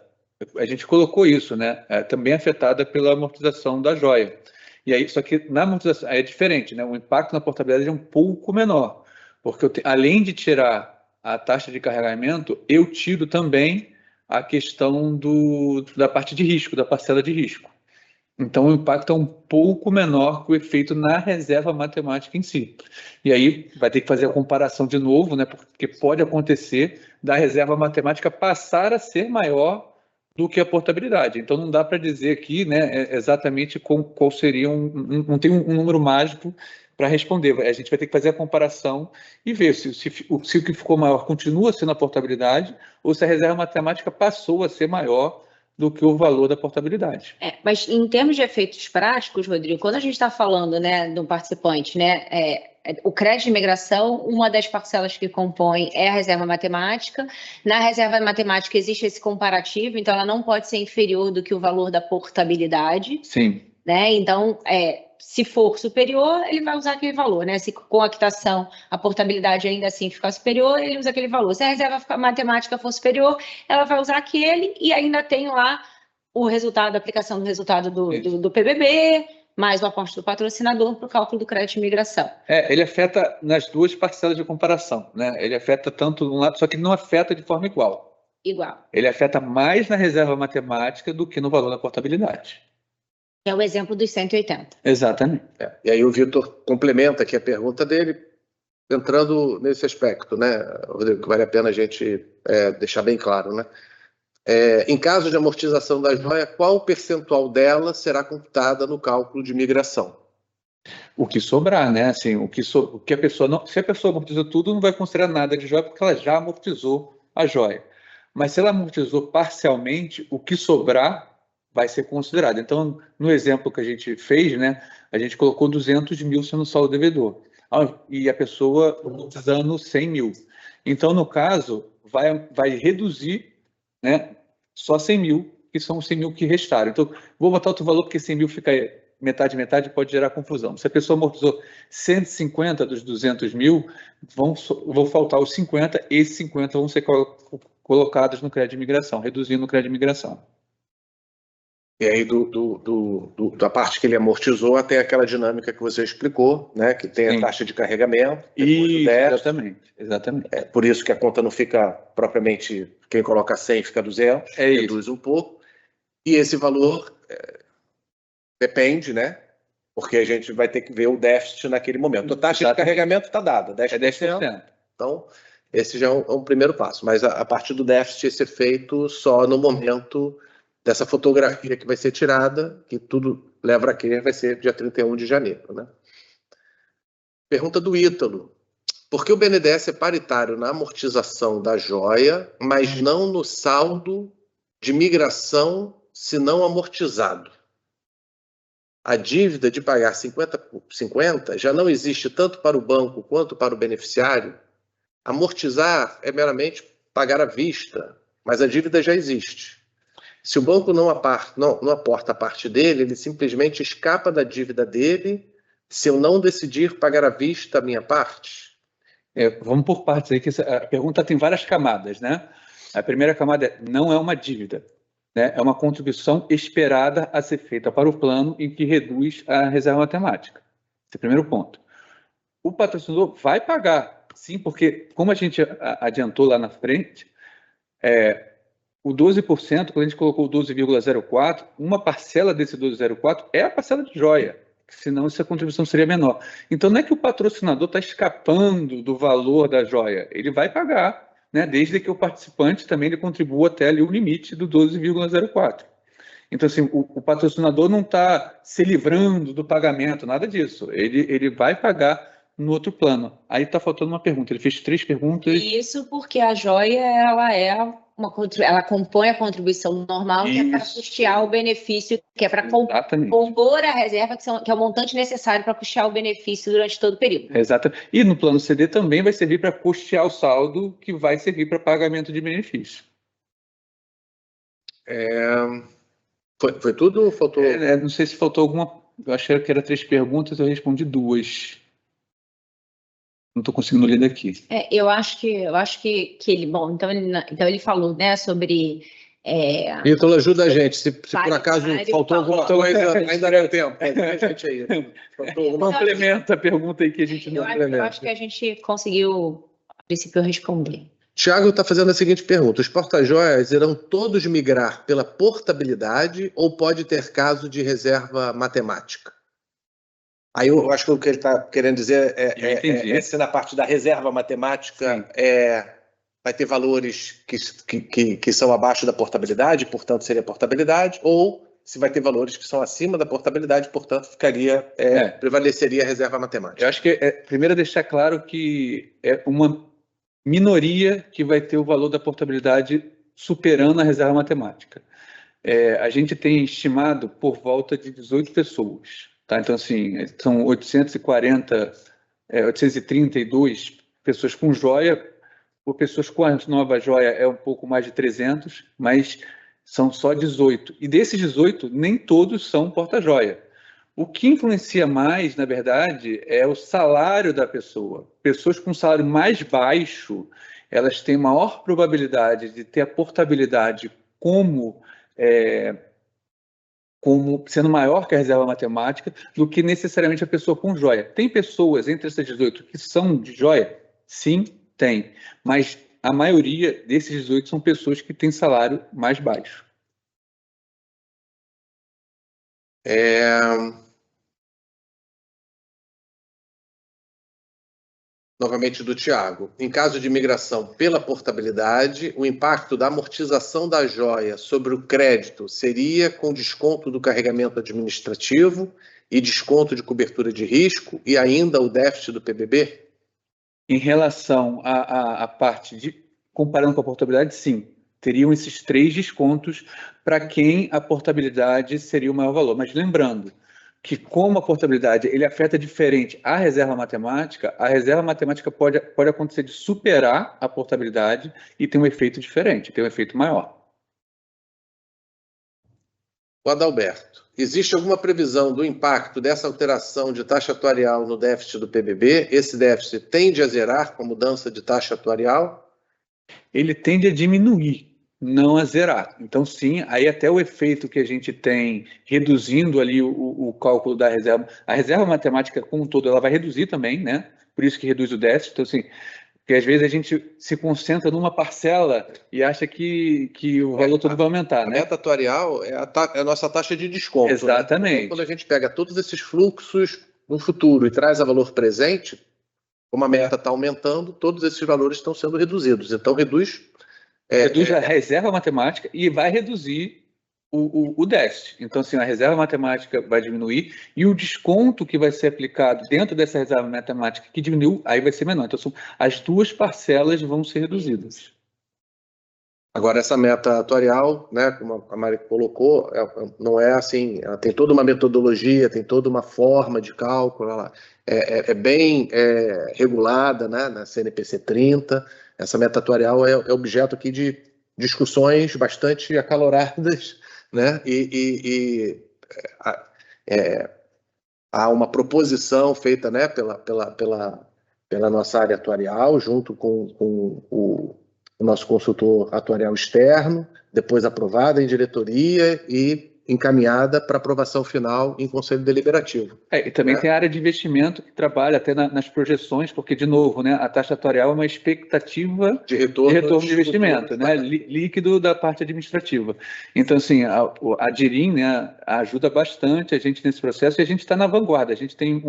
a gente colocou isso, né? Também é afetada pela amortização da joia. E aí, só que na amortização é diferente, né? O impacto na portabilidade é um pouco menor, porque além de tirar a taxa de carregamento, eu tiro também a questão da parte de risco, da parcela de risco. Então, o impacto é um pouco menor que o efeito na reserva matemática em si. E aí, vai ter que fazer a comparação de novo, né? Porque pode acontecer da reserva matemática passar a ser maior do que a portabilidade. Então, não dá para dizer aqui, né, exatamente qual seria não tem um número mágico para responder. A gente vai ter que fazer a comparação e ver se o que ficou maior continua sendo a portabilidade ou se a reserva matemática passou a ser maior do que o valor da portabilidade. Mas em termos de efeitos práticos, Rodrigo, quando a gente está falando, né, do participante, né, o crédito de imigração, uma das parcelas que compõe é a reserva matemática. Na reserva matemática existe esse comparativo, então ela não pode ser inferior do que o valor da portabilidade. Sim. Né? Então, se for superior, ele vai usar aquele valor, né? Se com a quitação a portabilidade ainda assim ficar superior, ele usa aquele valor. Se a reserva matemática for superior, ela vai usar aquele e ainda tem lá o resultado, a aplicação do resultado do PBB, mais o aporte do patrocinador para o cálculo do crédito de imigração. Ele afeta nas duas parcelas de comparação, né? Ele afeta tanto de um lado, só que não afeta de forma igual. Igual. Ele afeta mais na reserva matemática do que no valor da portabilidade. É o exemplo dos 180. Exatamente. E aí o Vitor complementa aqui a pergunta dele, entrando nesse aspecto, né, Rodrigo, que vale a pena a gente deixar bem claro, né? Em caso de amortização da joia, qual o percentual dela será computada no cálculo de migração? O que sobrar, né? Assim, se a pessoa amortizou tudo, não vai considerar nada de joia porque ela já amortizou a joia. Mas se ela amortizou parcialmente, o que sobrar vai ser considerado. Então, no exemplo que a gente fez, né, a gente colocou 200 mil sendo saldo devedor e a pessoa amortizando 100 mil. Então, no caso, vai reduzir, né, só 100 mil, que são os 100 mil que restaram. Então, vou botar outro valor, porque 100 mil fica metade, pode gerar confusão. Se a pessoa amortizou 150 dos 200 mil, vão faltar os 50, esses 50 vão ser colocados no crédito de imigração, reduzindo o crédito de imigração. E aí, da parte que ele amortizou, tem aquela dinâmica que você explicou, né? Que tem a taxa de carregamento. Exatamente. É por isso que a conta não fica propriamente, quem coloca 100 fica 200, reduz um pouco. E esse valor depende, né? Porque a gente vai ter que ver o déficit naquele momento. A taxa de carregamento está dada, 10%. 10%. Então, esse já é um primeiro passo. Mas a partir do déficit, esse é feito só no momento dessa fotografia que vai ser tirada, que tudo leva a crer, vai ser dia 31 de janeiro. Né? Pergunta do Ítalo: por que o BNDES é paritário na amortização da joia, mas não no saldo de migração, se não amortizado? A dívida de pagar 50 por 50 já não existe tanto para o banco quanto para o beneficiário? Amortizar é meramente pagar à vista, mas a dívida já existe. Se o banco não aporta a parte dele, ele simplesmente escapa da dívida dele se eu não decidir pagar à vista a minha parte? Vamos por partes aí, que a pergunta tem várias camadas, né? A primeira camada não é uma dívida, né? É uma contribuição esperada a ser feita para o plano e que reduz a reserva matemática. Esse é o primeiro ponto. O patrocinador vai pagar, sim, porque, como a gente adiantou lá na frente, o 12%, quando a gente colocou o 12,04%, uma parcela desse 12,04% é a parcela de joia, senão essa contribuição seria menor. Então, não é que o patrocinador está escapando do valor da joia, ele vai pagar, né, desde que o participante também ele contribua até ali o limite do 12,04%. Então, assim, o patrocinador não está se livrando do pagamento, nada disso. Ele vai pagar no outro plano. Aí está faltando uma pergunta. Ele fez 3 perguntas. Isso porque a joia, ela compõe a contribuição normal, que é para custear o benefício, que é para compor a reserva, que é o montante necessário para custear o benefício durante todo o período. Exato. E no plano CD também vai servir para custear o saldo, que vai servir para pagamento de benefício. Foi tudo ou faltou? Não sei se faltou alguma. Eu achei que era 3 perguntas, eu respondi 2. Não estou conseguindo ler daqui. Eu acho que ele. Bom, então ele falou, né, sobre. Ítalo, ajuda a gente. Se por acaso faltou alguma coisa, ainda dá tempo. A gente aí. Complementa a pergunta aí que a gente não complementa. Eu acho que a gente conseguiu, a princípio, responder. Tiago está fazendo a seguinte pergunta: os porta-joias irão todos migrar pela portabilidade ou pode ter caso de reserva matemática? Aí eu acho que o que ele está querendo dizer é se na parte da reserva matemática vai ter valores que são abaixo da portabilidade, portanto seria portabilidade, ou se vai ter valores que são acima da portabilidade, portanto prevaleceria a reserva matemática. Eu acho que primeiro deixar claro que é uma minoria que vai ter o valor da portabilidade superando a reserva matemática. A gente tem estimado por volta de 18 pessoas. Tá? Então, assim, são 832 pessoas com joia, ou pessoas com a nova joia é um pouco mais de 300, mas são só 18. E desses 18, nem todos são porta-joia. O que influencia mais, na verdade, é o salário da pessoa. Pessoas com salário mais baixo, elas têm maior probabilidade de ter a portabilidade como sendo maior que a reserva matemática do que necessariamente a pessoa com joia. Tem pessoas entre essas 18 que são de joia? Sim, tem. Mas a maioria desses 18 são pessoas que têm salário mais baixo. Novamente do Tiago. Em caso de migração pela portabilidade, o impacto da amortização da joia sobre o crédito seria com desconto do carregamento administrativo e desconto de cobertura de risco e ainda o déficit do PBB? Em relação à parte de comparando com a portabilidade, sim. Teriam esses 3 descontos para quem a portabilidade seria o maior valor. Mas lembrando que, como a portabilidade ele afeta diferente a reserva matemática pode acontecer de superar a portabilidade e ter um efeito diferente, ter um efeito maior. O Adalberto, existe alguma previsão do impacto dessa alteração de taxa atuarial no déficit do PBB? Esse déficit tende a zerar com a mudança de taxa atuarial? Ele tende a diminuir, não a zerar. Então, sim, aí até o efeito que a gente tem reduzindo ali o cálculo da reserva, a reserva matemática como um todo, ela vai reduzir também, né? Por isso que reduz o déficit. Então, assim, porque às vezes a gente se concentra numa parcela e acha que o valor todo vai aumentar, né? A meta atuarial é a nossa taxa de desconto. Exatamente. Né? Então, quando a gente pega todos esses fluxos no futuro e traz a valor presente, como a meta está aumentando, todos esses valores estão sendo reduzidos. Então, reduz a reserva matemática e vai reduzir o déficit. Então, assim, a reserva matemática vai diminuir e o desconto que vai ser aplicado dentro dessa reserva matemática que diminuiu, aí vai ser menor. Então, as 2 parcelas vão ser reduzidas. Agora, essa meta atuarial, né, como a Mari colocou, não é assim, ela tem toda uma metodologia, tem toda uma forma de cálculo, ela é bem regulada, né, na CNPC 30. Essa meta atuarial é objeto aqui de discussões bastante acaloradas, né? Há uma proposição feita, né, pela nossa área atuarial, junto com o nosso consultor atuarial externo, depois aprovada em diretoria e encaminhada para aprovação final em Conselho Deliberativo. E também tem a área de investimento que trabalha até nas projeções, porque, de novo, né, a taxa atuarial é uma expectativa de retorno de investimento, né, líquido da parte administrativa. Então, assim, a Dirim, né, ajuda bastante a gente nesse processo e a gente está na vanguarda. A gente tem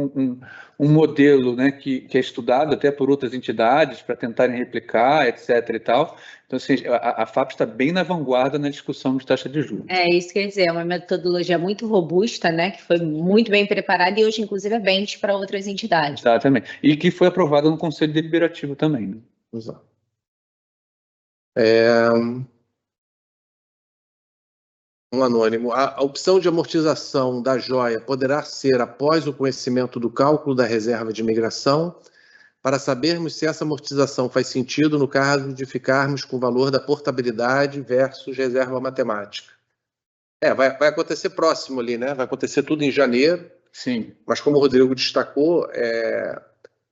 um modelo, né, que é estudado até por outras entidades para tentarem replicar, etc. e tal. Então, assim, a FAP está bem na vanguarda na discussão de taxa de juros. É isso que eu ia dizer, é uma metodologia muito robusta, né, que foi muito bem preparada e hoje, inclusive, é bench para outras entidades. Exatamente. E que foi aprovada no Conselho Deliberativo também. Né? Exato. Um anônimo. A opção de amortização da joia poderá ser após o conhecimento do cálculo da reserva de migração, para sabermos se essa amortização faz sentido no caso de ficarmos com o valor da portabilidade versus reserva matemática. Vai acontecer próximo ali, né? Vai acontecer tudo em janeiro. Sim. Mas como o Rodrigo destacou,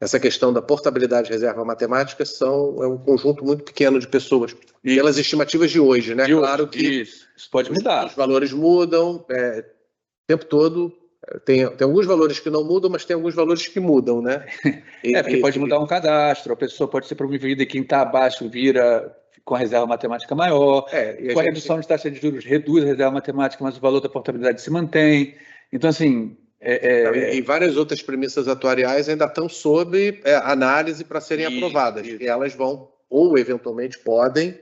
essa questão da portabilidade e reserva matemática é um conjunto muito pequeno de pessoas. E pelas estimativas de hoje, né? Claro que isso pode mudar. Os valores mudam o tempo todo. Tem alguns valores que não mudam, mas tem alguns valores que mudam, né? Porque pode mudar um cadastro, a pessoa pode ser promovida e quem está abaixo vira com a reserva matemática maior. Com a redução de taxa de juros, reduz a reserva matemática, mas o valor da portabilidade se mantém. Então, assim... E várias outras premissas atuariais ainda estão sob análise para serem aprovadas. E elas vão, ou eventualmente podem,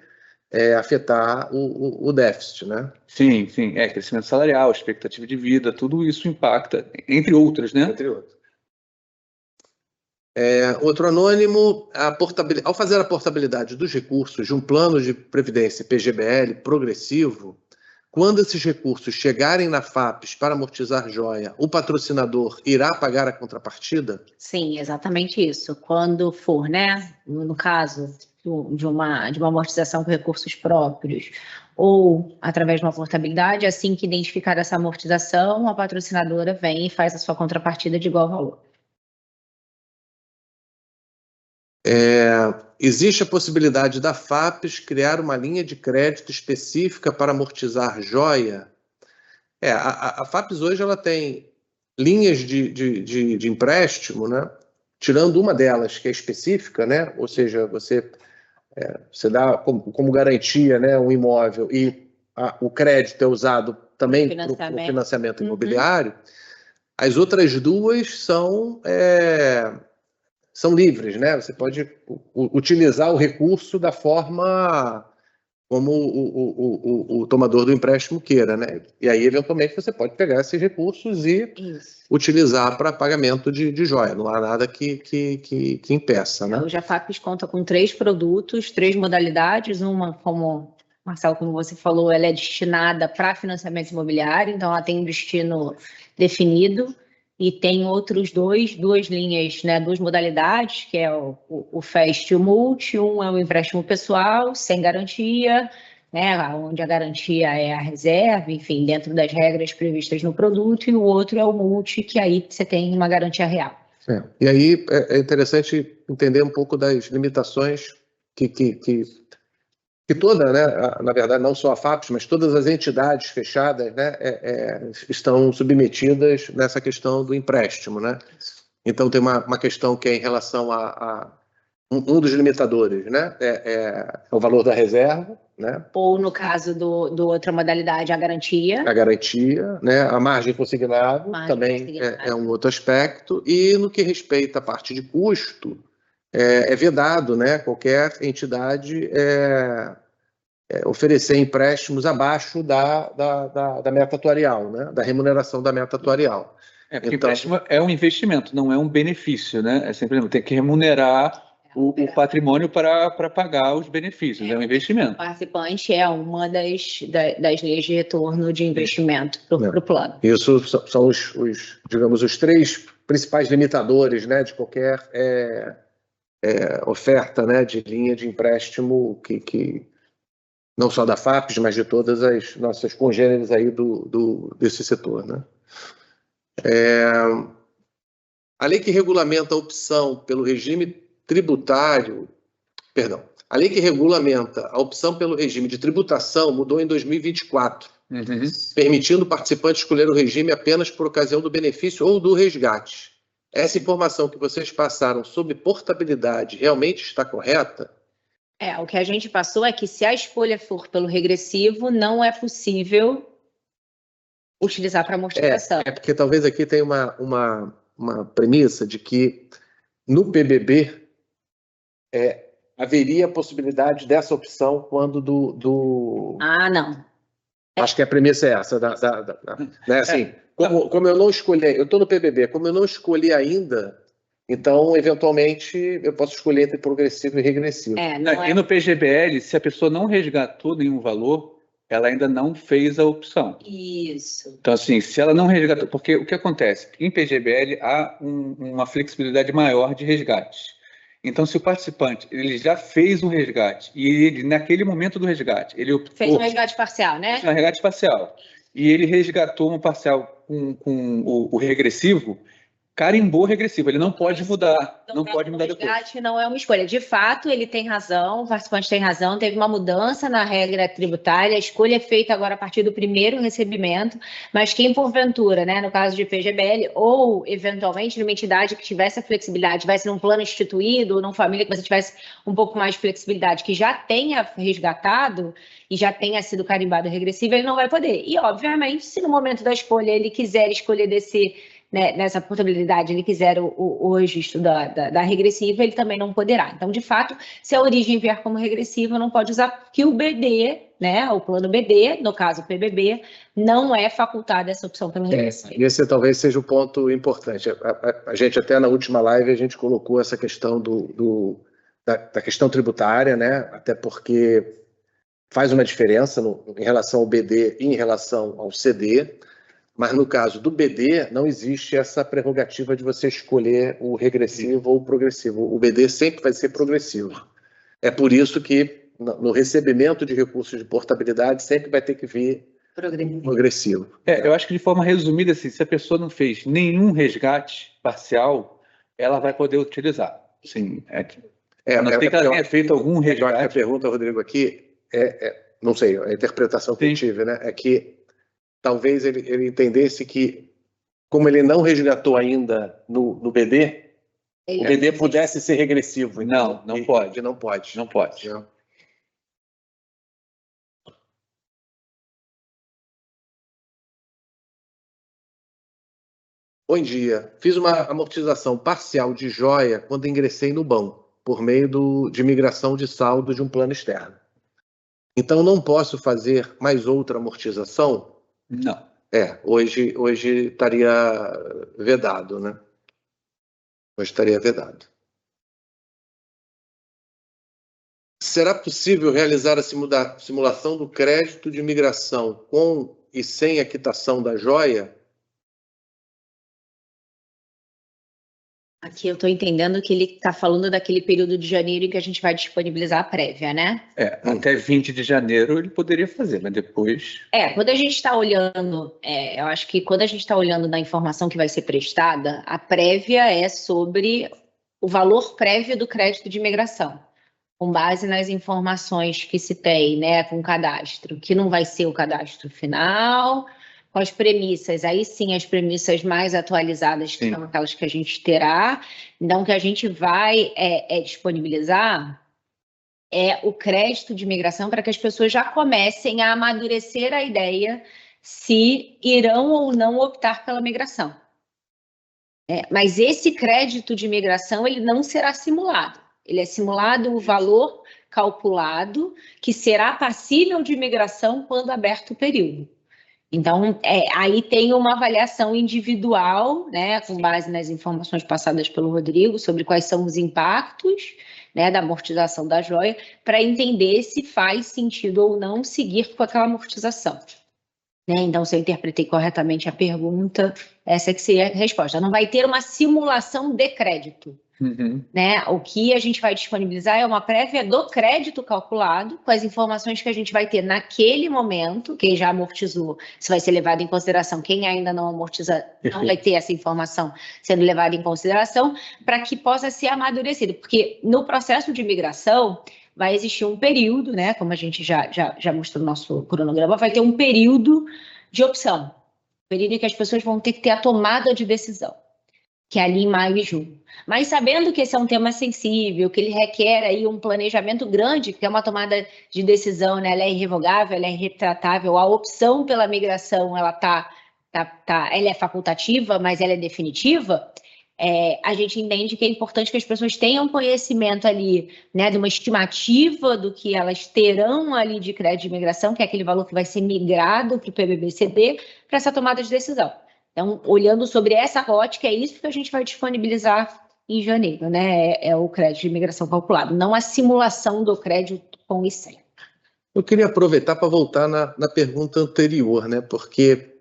afetar o déficit, né? Sim. Crescimento salarial, expectativa de vida, tudo isso impacta, entre outras, né? Entre outras. Outro anônimo, ao fazer a portabilidade dos recursos de um plano de previdência PGBL progressivo, quando esses recursos chegarem na FAPES para amortizar joia, o patrocinador irá pagar a contrapartida? Sim, exatamente isso. Quando for, né, no caso de uma amortização com recursos próprios ou através de uma portabilidade, assim que identificar essa amortização, a patrocinadora vem e faz a sua contrapartida de igual valor. Existe a possibilidade da FAPES criar uma linha de crédito específica para amortizar joia? A FAPES hoje ela tem linhas de empréstimo, né? Tirando uma delas, que é específica, né? Ou seja, você dá como garantia, né, um imóvel e o crédito é usado também para o financiamento imobiliário. As outras duas são livres, né? Você pode utilizar o recurso da forma como o tomador do empréstimo queira, né? E aí, eventualmente, você pode pegar esses recursos e utilizar para pagamento de joia. Não há nada que impeça, né? Hoje a FAPES conta com 3 produtos, 3 modalidades. Uma, como Marcelo, como você falou, ela é destinada para financiamento imobiliário, então ela tem um destino definido. E tem outros duas linhas, né, 2 modalidades, que é o FEST e o Multi. Um é o empréstimo pessoal, sem garantia, né, onde a garantia é a reserva, enfim, dentro das regras previstas no produto, e o outro é o Multi, que aí você tem uma garantia real. E aí é interessante entender um pouco das limitações que toda, né, na verdade, não só a FAPES, mas todas as entidades fechadas, né, estão submetidas nessa questão do empréstimo, né? Então, tem uma questão que é em relação a um dos limitadores, né, é o valor da reserva, né? Ou, no caso do outra modalidade, a garantia. A garantia, né? A margem consignável também é um outro aspecto. E no que respeita à parte de custo, é vedado, né, qualquer entidade oferecer empréstimos abaixo da meta atuarial, né, da remuneração da meta atuarial. Porque empréstimo é um investimento, não é um benefício, né? Sempre tem que remunerar o patrimônio para pagar os benefícios, é um investimento. O participante é uma das leis de retorno de investimento para o plano. Isso são digamos, os 3 principais limitadores, né, de qualquer oferta, né, de linha de empréstimo que não só da FAPES, mas de todas as nossas congêneres aí desse setor, né? A lei que regulamenta a opção pelo regime tributário, perdão, a lei que regulamenta a opção pelo regime de tributação mudou em 2024, permitindo o participante escolher o regime apenas por ocasião do benefício ou do resgate. Essa informação que vocês passaram sobre portabilidade realmente está correta? O que a gente passou é que se a escolha for pelo regressivo, não é possível utilizar para amortização. Porque talvez aqui tenha uma premissa de que no PBB haveria a possibilidade dessa opção quando não. Acho que a premissa é essa. Né? Assim, como eu não escolhi, eu estou no PBB, como eu não escolhi ainda, então, eventualmente, eu posso escolher entre progressivo e regressivo. E no PGBL, se a pessoa não resgatou nenhum valor, ela ainda não fez a opção. Isso. Então, assim, se ela não resgatou... Porque o que acontece? Em PGBL, há uma flexibilidade maior de resgate. Então, se o participante ele já fez um resgate e ele, naquele momento do resgate, ele optou... Fez um resgate parcial, né? Um resgate parcial. E ele resgatou um parcial com o regressivo, carimbou regressivo, ele não pode mudar, não pode mudar depois. O resgate não é uma escolha. De fato, ele tem razão, o participante tem razão, teve uma mudança na regra tributária, a escolha é feita agora a partir do primeiro recebimento, mas quem porventura, né, no caso de PGBL, ou eventualmente numa entidade que tivesse a flexibilidade, tivesse num plano instituído, ou numa família que você tivesse um pouco mais de flexibilidade, que já tenha resgatado e já tenha sido carimbado regressivo, ele não vai poder. E, obviamente, se no momento da escolha ele quiser escolher nessa portabilidade, ele quiser o registro da regressiva, ele também não poderá. Então, de fato, se a origem vier como regressiva, não pode usar, porque o BD, né, o plano BD, no caso o PBB, não é facultada essa opção pelo regressivo. Esse talvez seja o ponto importante. A gente até na última live, a gente colocou essa questão da questão tributária, né, até porque faz uma diferença em relação ao BD e em relação ao CD, mas no caso do BD não existe essa prerrogativa de você escolher o regressivo ou o progressivo. O BD sempre vai ser progressivo. É por isso que no recebimento de recursos de portabilidade sempre vai ter que vir progressivo. Eu acho que de forma resumida, assim, se a pessoa não fez nenhum resgate parcial, ela vai poder utilizar. Sim, a não ser que ela tenha feito algum resgate. A pergunta, Rodrigo, aqui não sei, a interpretação que eu tive, né, é que talvez ele entendesse que, como ele não resgatou ainda no BD, o BD pudesse ser regressivo. Não, não pode. Não pode. Não pode. Bom dia. Fiz uma amortização parcial de joia quando ingressei no banco, por meio de migração de saldo de um plano externo. Então, não posso fazer mais outra amortização? Não. Hoje estaria vedado, né? Hoje estaria vedado. Será possível realizar a simulação do crédito de imigração com e sem a quitação da joia? Aqui eu estou entendendo que ele está falando daquele período de janeiro em que a gente vai disponibilizar a prévia, né? Até 20 de janeiro ele poderia fazer, mas depois... Quando a gente está olhando, eu acho que quando a gente está olhando na informação que vai ser prestada, a prévia é sobre o valor prévio do crédito de imigração, com base nas informações que se tem, né, com o cadastro, que não vai ser o cadastro final... com as premissas, aí sim as premissas mais atualizadas, que são aquelas que a gente terá. Então, o que a gente vai disponibilizar é o crédito de imigração para que as pessoas já comecem a amadurecer a ideia se irão ou não optar pela migração. Mas esse crédito de imigração ele não será simulado. Ele é simulado o valor calculado que será passível de imigração quando aberto o período. Então, aí tem uma avaliação individual, né, com base nas informações passadas pelo Rodrigo, sobre quais são os impactos, né, da amortização da joia, para entender se faz sentido ou não seguir com aquela amortização. né? Então, se eu interpretei corretamente a pergunta, essa que seria a resposta. Não vai ter uma simulação de crédito. Né? O que a gente vai disponibilizar é uma prévia do crédito calculado, com as informações que a gente vai ter naquele momento, quem já amortizou, se vai ser levado em consideração, quem ainda não amortiza, não vai ter essa informação sendo levada em consideração, para que possa ser amadurecido, porque no processo de migração vai existir um período, né? Como a gente já mostrou no nosso cronograma, vai ter um período de opção, período em que as pessoas vão ter que ter a tomada de decisão, que é ali em maio e junho. Mas sabendo que esse é um tema sensível, que ele requer aí um planejamento grande, que é uma tomada de decisão, né? Ela é irrevogável, ela é irretratável, a opção pela migração, ela ela é facultativa, mas ela é definitiva, a gente entende que é importante que as pessoas tenham conhecimento ali, né, de uma estimativa do que elas terão ali de crédito de migração, que é aquele valor que vai ser migrado para o PBBCD, para essa tomada de decisão. Então, olhando sobre essa ótica, é isso que a gente vai disponibilizar em janeiro, né? É o crédito de imigração calculado, não a simulação do crédito com e sem. Eu queria aproveitar para voltar na pergunta anterior, né? Porque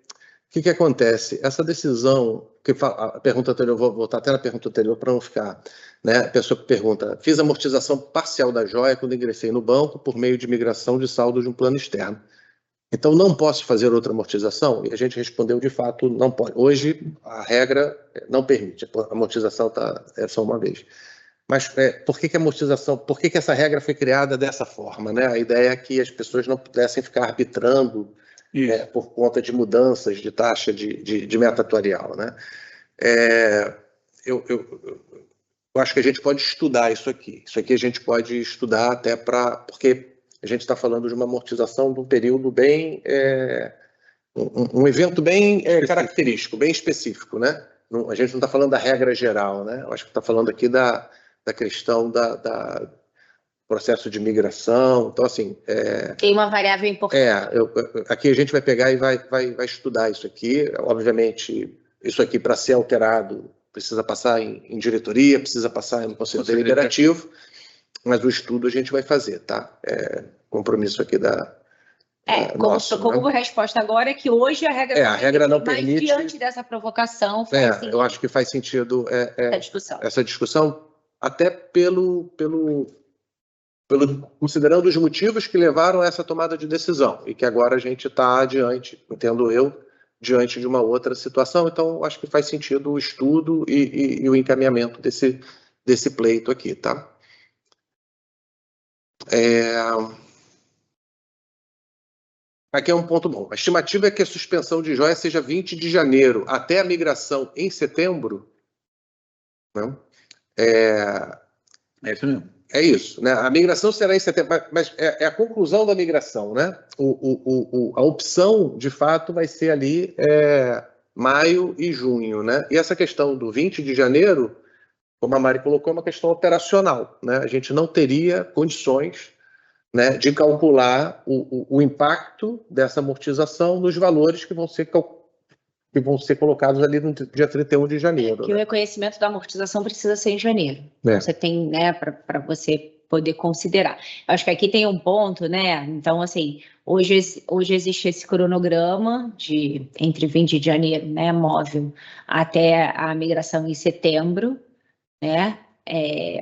o que acontece? Essa decisão, a pergunta anterior, eu vou voltar até na pergunta anterior para não ficar, né? A pessoa que pergunta: fiz amortização parcial da joia quando ingressei no banco por meio de migração de saldo de um plano externo. Então, não posso fazer outra amortização? E a gente respondeu, de fato, não pode. Hoje, a regra não permite, a amortização é só uma vez. Mas por que a amortização, por que essa regra foi criada dessa forma, né? A ideia é que as pessoas não pudessem ficar arbitrando por conta de mudanças de taxa de meta atuarial, né? Eu acho que a gente pode estudar isso aqui. Isso aqui a gente pode estudar até porque a gente está falando de uma amortização de um período bem, um evento bem característico, bem específico, né? A gente não está falando da regra geral, né? Eu acho que está falando aqui da questão da processo de migração. Então, assim... Tem uma variável importante. Aqui a gente vai pegar e vai estudar isso aqui. Obviamente, isso aqui, para ser alterado, precisa passar em diretoria, precisa passar no Conselho Deliberativo, mas o estudo a gente vai fazer, tá? Compromisso aqui como resposta agora é que hoje a regra não permite, mas diante dessa provocação eu acho que faz sentido essa discussão, até considerando os motivos que levaram a essa tomada de decisão, e que agora a gente está adiante, entendo eu, diante de uma outra situação. Então, acho que faz sentido o estudo e o encaminhamento desse pleito aqui, tá? Aqui é um ponto bom. A estimativa é que a suspensão de joia seja 20 de janeiro, até a migração em setembro. Não? É isso mesmo. É isso, né? A migração será em setembro, mas é a conclusão da migração, né? A opção, de fato, vai ser ali maio e junho, né? E essa questão do 20 de janeiro, como a Mari colocou, é uma questão operacional, né? A gente não teria condições, né, de calcular o impacto dessa amortização nos valores que vão ser colocados ali no dia 31 de janeiro. Que o reconhecimento da amortização precisa ser em janeiro. Você tem, né, para você poder considerar. Acho que aqui tem um ponto, né? Então, assim, hoje existe esse cronograma de entre 20 de janeiro, né, móvel, até a migração em setembro, né?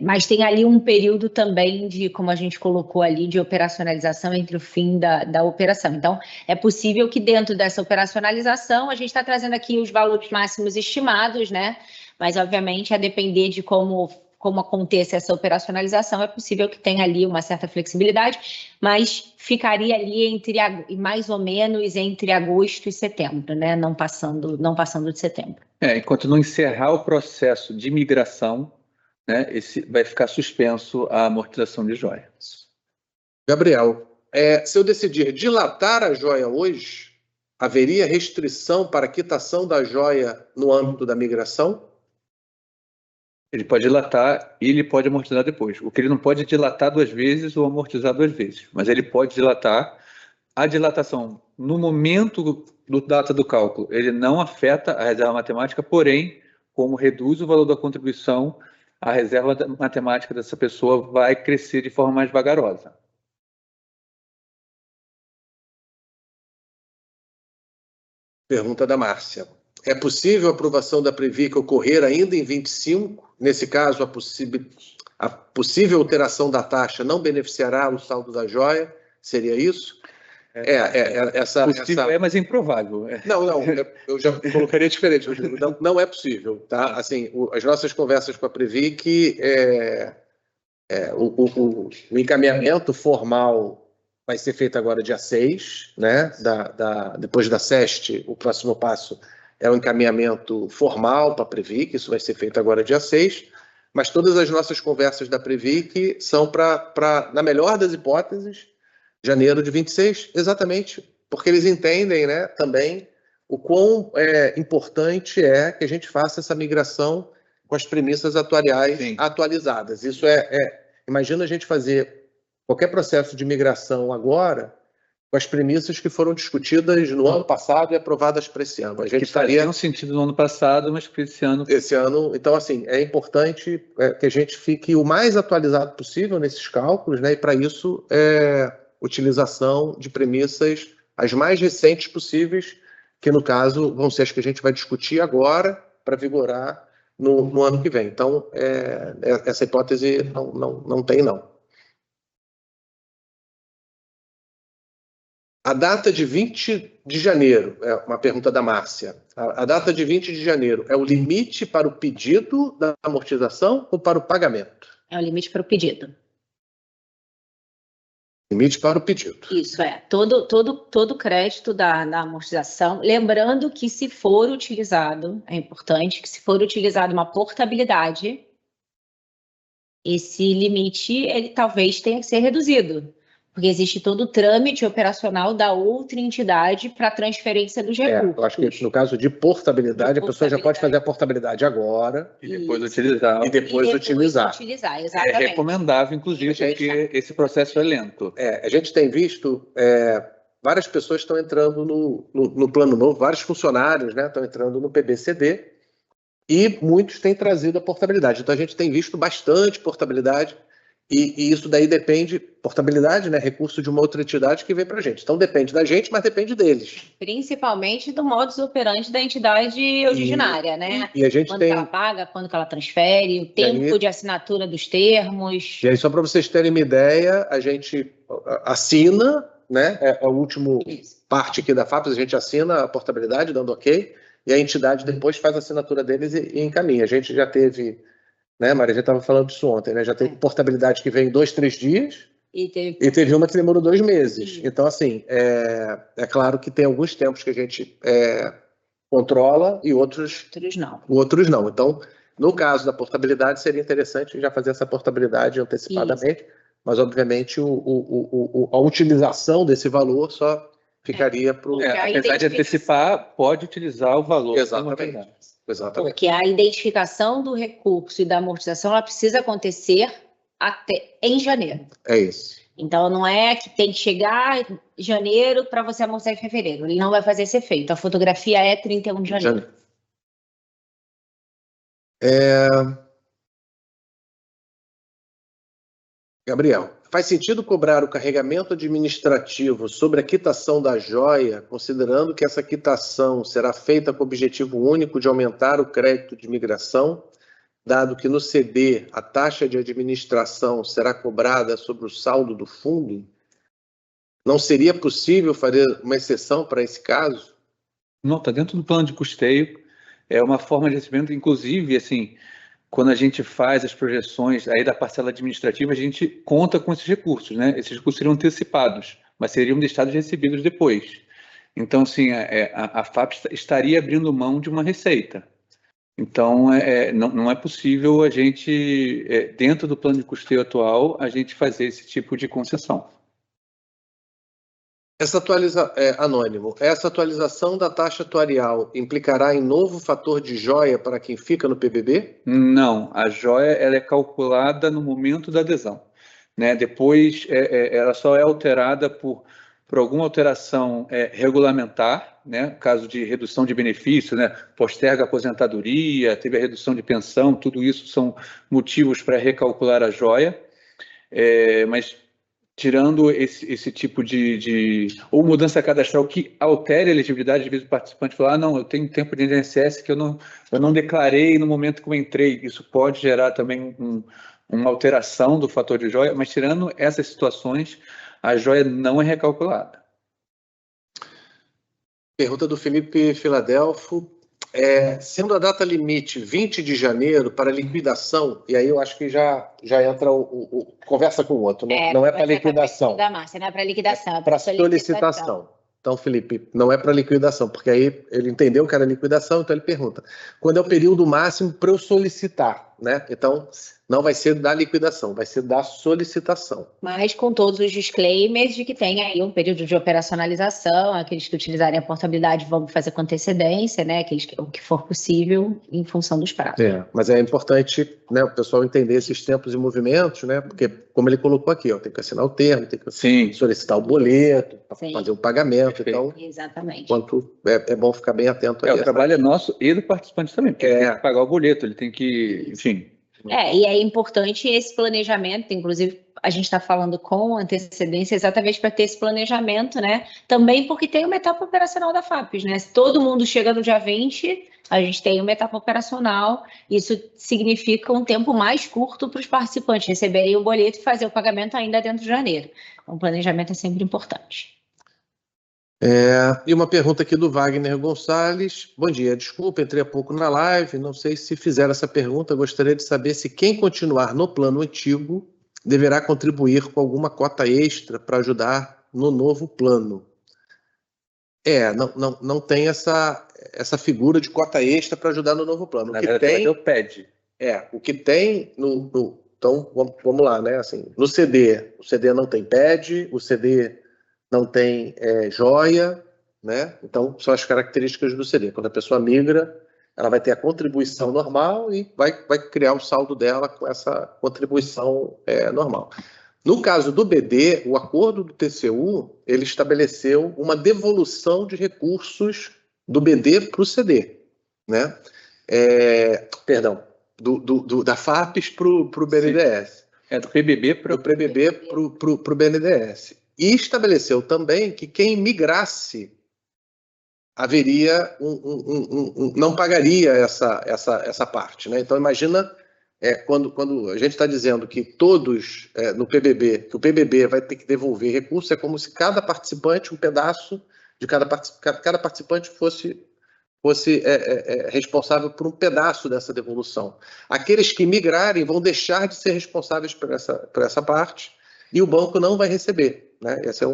Mas tem ali um período também de, como a gente colocou ali, de operacionalização entre o fim da operação. Então, é possível que dentro dessa operacionalização, a gente está trazendo aqui os valores máximos estimados, né? Mas, obviamente, a depender de como aconteça essa operacionalização, é possível que tenha ali uma certa flexibilidade, mas ficaria ali mais ou menos entre agosto e setembro, né? Não passando de setembro. Enquanto não encerrar o processo de migração, né, vai ficar suspenso a amortização de joia. Gabriel, se eu decidir dilatar a joia hoje, haveria restrição para a quitação da joia no âmbito da migração? Ele pode dilatar e ele pode amortizar depois. O que ele não pode é dilatar 2 vezes ou amortizar 2 vezes, mas ele pode dilatar. A dilatação, no momento do data do cálculo, ele não afeta a reserva matemática, porém, como reduz o valor da contribuição, a reserva matemática dessa pessoa vai crescer de forma mais vagarosa. Pergunta da Márcia. É possível a aprovação da Previc ocorrer ainda em 25? Nesse caso, a possível alteração da taxa não beneficiará o saldo da joia? Seria isso? Possível mas é improvável. Não, eu já colocaria diferente, Rodrigo. Não é possível, tá? Assim, as nossas conversas com a Previc, o encaminhamento formal vai ser feito agora dia 6, né? Depois da SEST, o próximo passo é o encaminhamento formal para a Previc, isso vai ser feito agora dia 6, mas todas as nossas conversas da Previc são para, na melhor das hipóteses, janeiro de 26, exatamente, porque eles entendem, né, também o quão importante é que a gente faça essa migração com as premissas atuariais atualizadas. Isso imagina a gente fazer qualquer processo de migração agora com as premissas que foram discutidas no ano passado e aprovadas para esse ano. A gente faria sentido no ano passado, mas para esse ano... Então, assim, é importante que a gente fique o mais atualizado possível nesses cálculos, né, e para isso utilização de premissas as mais recentes possíveis, que no caso vão ser as que a gente vai discutir agora para vigorar no ano que vem. Então, essa hipótese não tem, não. A data de 20 de janeiro, é uma pergunta da Márcia, a data de 20 de janeiro é o limite para o pedido da amortização ou para o pagamento? É o limite para o pedido. Limite para o pedido. Isso, todo crédito da amortização, lembrando que se for utilizado, é importante que se for utilizado uma portabilidade, esse limite, ele talvez tenha que ser reduzido, porque existe todo o trâmite operacional da outra entidade para transferência dos recursos. Eu acho que no caso de portabilidade, a pessoa já pode fazer a portabilidade agora e depois utilizar. E depois utilizar. Exatamente. É recomendável, inclusive, porque esse processo é lento. A gente tem visto várias pessoas estão entrando no Plano Novo, vários funcionários, né, estão entrando no PBCD e muitos têm trazido a portabilidade. Então, a gente tem visto bastante portabilidade. E isso daí depende, portabilidade, né, recurso de uma outra entidade que vem para a gente. Então depende da gente, mas depende deles. Principalmente do modus operandi da entidade originária, né? E a gente quando ela paga, quando que ela transfere, o tempo de assinatura dos termos. E aí, só para vocês terem uma ideia, a gente assina, né? É a última parte aqui da FAPES, a gente assina a portabilidade, dando ok, e a entidade depois faz a assinatura deles e encaminha. A gente já teve... Né, Maria, já estava falando disso ontem, né? Já teve portabilidade que vem em 2, 3 dias e teve uma que demorou 2 meses. Então, assim, é claro que tem alguns tempos que a gente controla e outros não. Então, no caso da portabilidade, seria interessante já fazer essa portabilidade antecipadamente, mas, obviamente, a utilização desse valor só ficaria para o... apesar de antecipar, pode utilizar o valor. Exatamente. Porque a identificação do recurso e da amortização ela precisa acontecer até em janeiro. É isso. Então, não é que tem que chegar em janeiro para você amortizar em fevereiro. Ele não vai fazer esse efeito. A fotografia é 31 de janeiro. Gabriel, faz sentido cobrar o carregamento administrativo sobre a quitação da joia, considerando que essa quitação será feita com o objetivo único de aumentar o crédito de migração, dado que no CD a taxa de administração será cobrada sobre o saldo do fundo? Não seria possível fazer uma exceção para esse caso? Não, está dentro do plano de custeio. É uma forma de recebimento, inclusive, assim... Quando a gente faz as projeções aí da parcela administrativa, a gente conta com esses recursos, né? Esses recursos seriam antecipados, mas seriam deixados recebidos depois. Então, assim, a FAP estaria abrindo mão de uma receita. Então, não é possível a gente, dentro do plano de custeio atual, a gente fazer esse tipo de concessão. Anônimo, essa atualização da taxa atuarial implicará em novo fator de joia para quem fica no PBB? Não, a joia ela é calculada no momento da adesão, né? Depois ela só é alterada por alguma alteração regulamentar, né? Caso de redução de benefício, né? Posterga a aposentadoria, teve a redução de pensão, tudo isso são motivos para recalcular a joia, mas tirando esse tipo ou mudança cadastral que altere a elegibilidade, às vezes o participante fala, não, eu tenho tempo de INSS que eu não declarei no momento que eu entrei. Isso pode gerar também uma alteração do fator de joia, mas tirando essas situações, a joia não é recalculada. Pergunta do Felipe Filadelfo. Sendo a data limite 20 de janeiro para liquidação, e aí eu acho que já entra conversa com o outro, não é para liquidação. Da Márcia, não é para liquidação, é para solicitação. Então, Felipe, não é para liquidação, porque aí ele entendeu que era liquidação, então ele pergunta, quando é o período máximo para eu solicitar, né? Então, não vai ser da liquidação, vai ser da solicitação. Mas com todos os disclaimers de que tem aí um período de operacionalização, aqueles que utilizarem a portabilidade vão fazer com antecedência, né? O que for possível em função dos prazos. Mas é importante, né, o pessoal entender esses tempos e movimentos, né? Porque, como ele colocou aqui, tem que assinar o termo, tem que solicitar o boleto, fazer o pagamento. Então, exatamente. É bom ficar bem atento a isso. O trabalho é nosso e do participante também, porque ele tem que pagar o boleto, ele tem que, enfim. E é importante esse planejamento, inclusive a gente está falando com antecedência exatamente para ter esse planejamento, né? Também porque tem uma etapa operacional da FAPES, né? Se todo mundo chega no dia 20, a gente tem uma etapa operacional, isso significa um tempo mais curto para os participantes receberem o boleto e fazer o pagamento ainda dentro de janeiro. Então, o planejamento é sempre importante. E uma pergunta aqui do Wagner Gonçalves. Bom dia, desculpa, entrei há pouco na live, não sei se fizeram essa pergunta, gostaria de saber se quem continuar no plano antigo deverá contribuir com alguma cota extra para ajudar no novo plano. Não tem essa figura de cota extra para ajudar no novo plano. Na verdade, é o PED. O que tem então, vamos lá, né? Assim, no CD, o CD não tem PED, o CD não tem joia, né? Então, são as características do CD. Quando a pessoa migra, ela vai ter a contribuição normal e vai criar o saldo dela com essa contribuição normal. No caso do BD, o acordo do TCU, ele estabeleceu uma devolução de recursos do BD para o CD, né? Da FAPES para o BNDES. Do PBB para o BNDES. E estabeleceu também que quem migrasse haveria não pagaria essa parte, né? Então imagina quando a gente está dizendo que todos no PBB, que o PBB vai ter que devolver recursos, é como se cada participante, um pedaço de cada participante fosse responsável por um pedaço dessa devolução. Aqueles que migrarem vão deixar de ser responsáveis por essa parte e o banco não vai receber. Né? Esse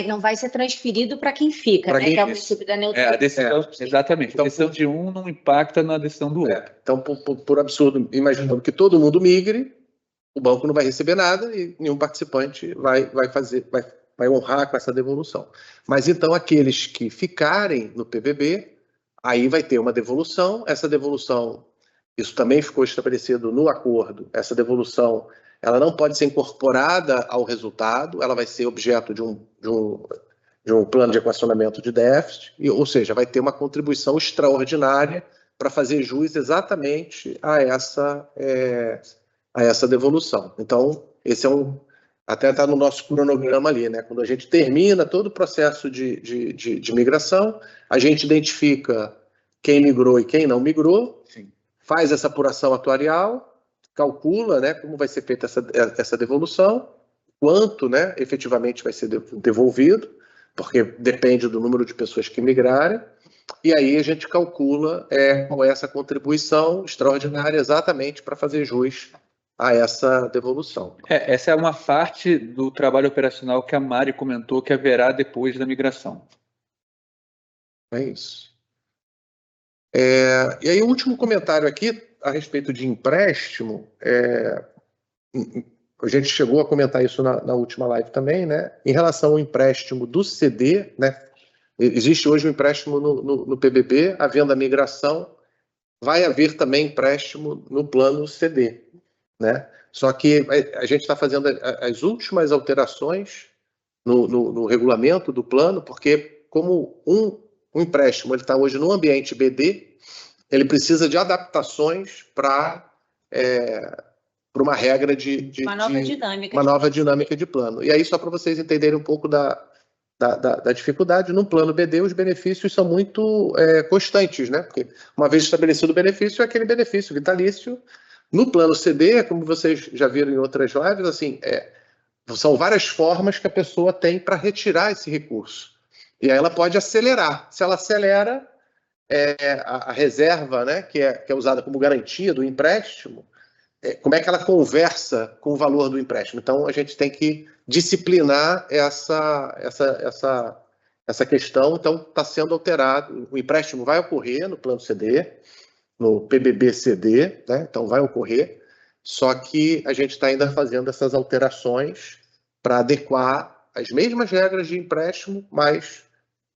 não vai ser transferido para quem fica, né? Que é o princípio da neutralidade. A decisão, exatamente. Então, a decisão de um não impacta na decisão do outro. Então, por absurdo, imaginando que todo mundo migre, o banco não vai receber nada e nenhum participante vai honrar com essa devolução. Mas então, aqueles que ficarem no PBB, aí vai ter uma devolução. Essa devolução, isso também ficou estabelecido no acordo, essa devolução ela não pode ser incorporada ao resultado, ela vai ser objeto de um plano de equacionamento de déficit, ou seja, vai ter uma contribuição extraordinária para fazer jus exatamente a essa devolução. Então, esse até está no nosso cronograma ali, né? Quando a gente termina todo o processo de migração, a gente identifica quem migrou e quem não migrou, faz essa apuração atuarial, calcula, né, como vai ser feita essa devolução, quanto, né, efetivamente vai ser devolvido, porque depende do número de pessoas que migrarem, e aí a gente calcula qual é essa contribuição extraordinária exatamente para fazer jus a essa devolução. Essa é uma parte do trabalho operacional que a Mari comentou que haverá depois da migração. É isso. E aí o último comentário aqui, a respeito de empréstimo, a gente chegou a comentar isso na última live também, né? Em relação ao empréstimo do CD, né? Existe hoje um empréstimo no PBB, havendo a migração, vai haver também empréstimo no plano CD, né? Só que a gente está fazendo as últimas alterações no regulamento do plano, porque como um empréstimo ele está hoje no ambiente BD, ele precisa de adaptações para uma regra uma nova dinâmica. Uma nova dinâmica de plano. E aí, só para vocês entenderem um pouco da dificuldade, no plano BD os benefícios são muito constantes, né? Porque uma vez estabelecido o benefício, é aquele benefício vitalício. No plano CD, como vocês já viram em outras lives, assim, são várias formas que a pessoa tem para retirar esse recurso. E aí ela pode acelerar. Se ela acelera, a reserva, né, que é usada como garantia do empréstimo, como é que ela conversa com o valor do empréstimo? Então, a gente tem que disciplinar essa questão. Então, está sendo alterado. O empréstimo vai ocorrer no plano CD, no PBB-CD, né? Então vai ocorrer, só que a gente está ainda fazendo essas alterações para adequar as mesmas regras de empréstimo, mas,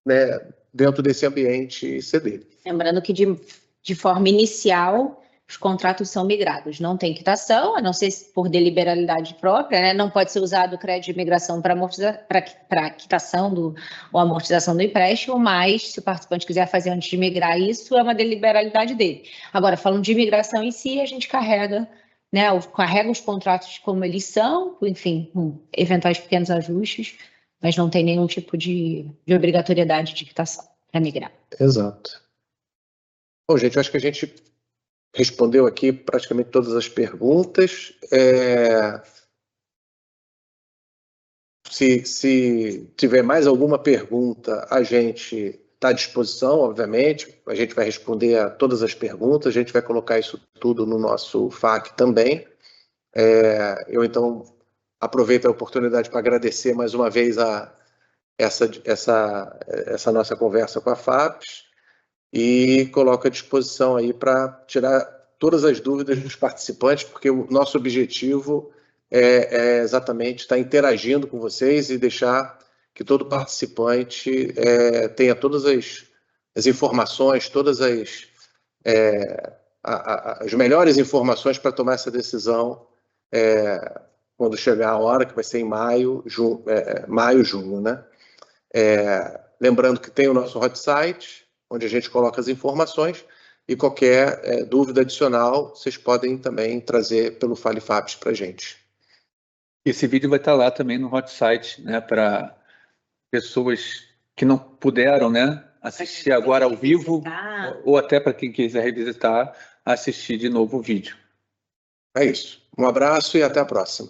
né, dentro desse ambiente CD. Lembrando que de forma inicial os contratos são migrados, não tem quitação, a não ser por deliberalidade própria, né? Não pode ser usado o crédito de migração para quitação ou amortização do empréstimo, mas se o participante quiser fazer antes de migrar, isso é uma deliberalidade dele. Agora, falando de migração em si, a gente carrega, né, carrega os contratos como eles são, enfim, com eventuais pequenos ajustes, mas não tem nenhum tipo de obrigatoriedade de quitação para migrar. Exato. Bom, gente, eu acho que a gente respondeu aqui praticamente todas as perguntas. Se tiver mais alguma pergunta, a gente está à disposição, obviamente. A gente vai responder a todas as perguntas, a gente vai colocar isso tudo no nosso FAQ também. Eu, então, aproveito a oportunidade para agradecer mais uma vez essa nossa conversa com a FAPES e coloco à disposição aí para tirar todas as dúvidas dos participantes, porque o nosso objetivo é exatamente estar interagindo com vocês e deixar que todo participante tenha todas as informações, todas as melhores informações para tomar essa decisão quando chegar a hora, que vai ser em maio, junho, né? Lembrando que tem o nosso hot site, onde a gente coloca as informações, e qualquer dúvida adicional, vocês podem também trazer pelo Fale FAPES para a gente. Esse vídeo vai estar lá também no hot site, né, para pessoas que não puderam, né, assistir agora ao vivo, ou até para quem quiser revisitar, assistir de novo o vídeo. É isso. Um abraço e até a próxima.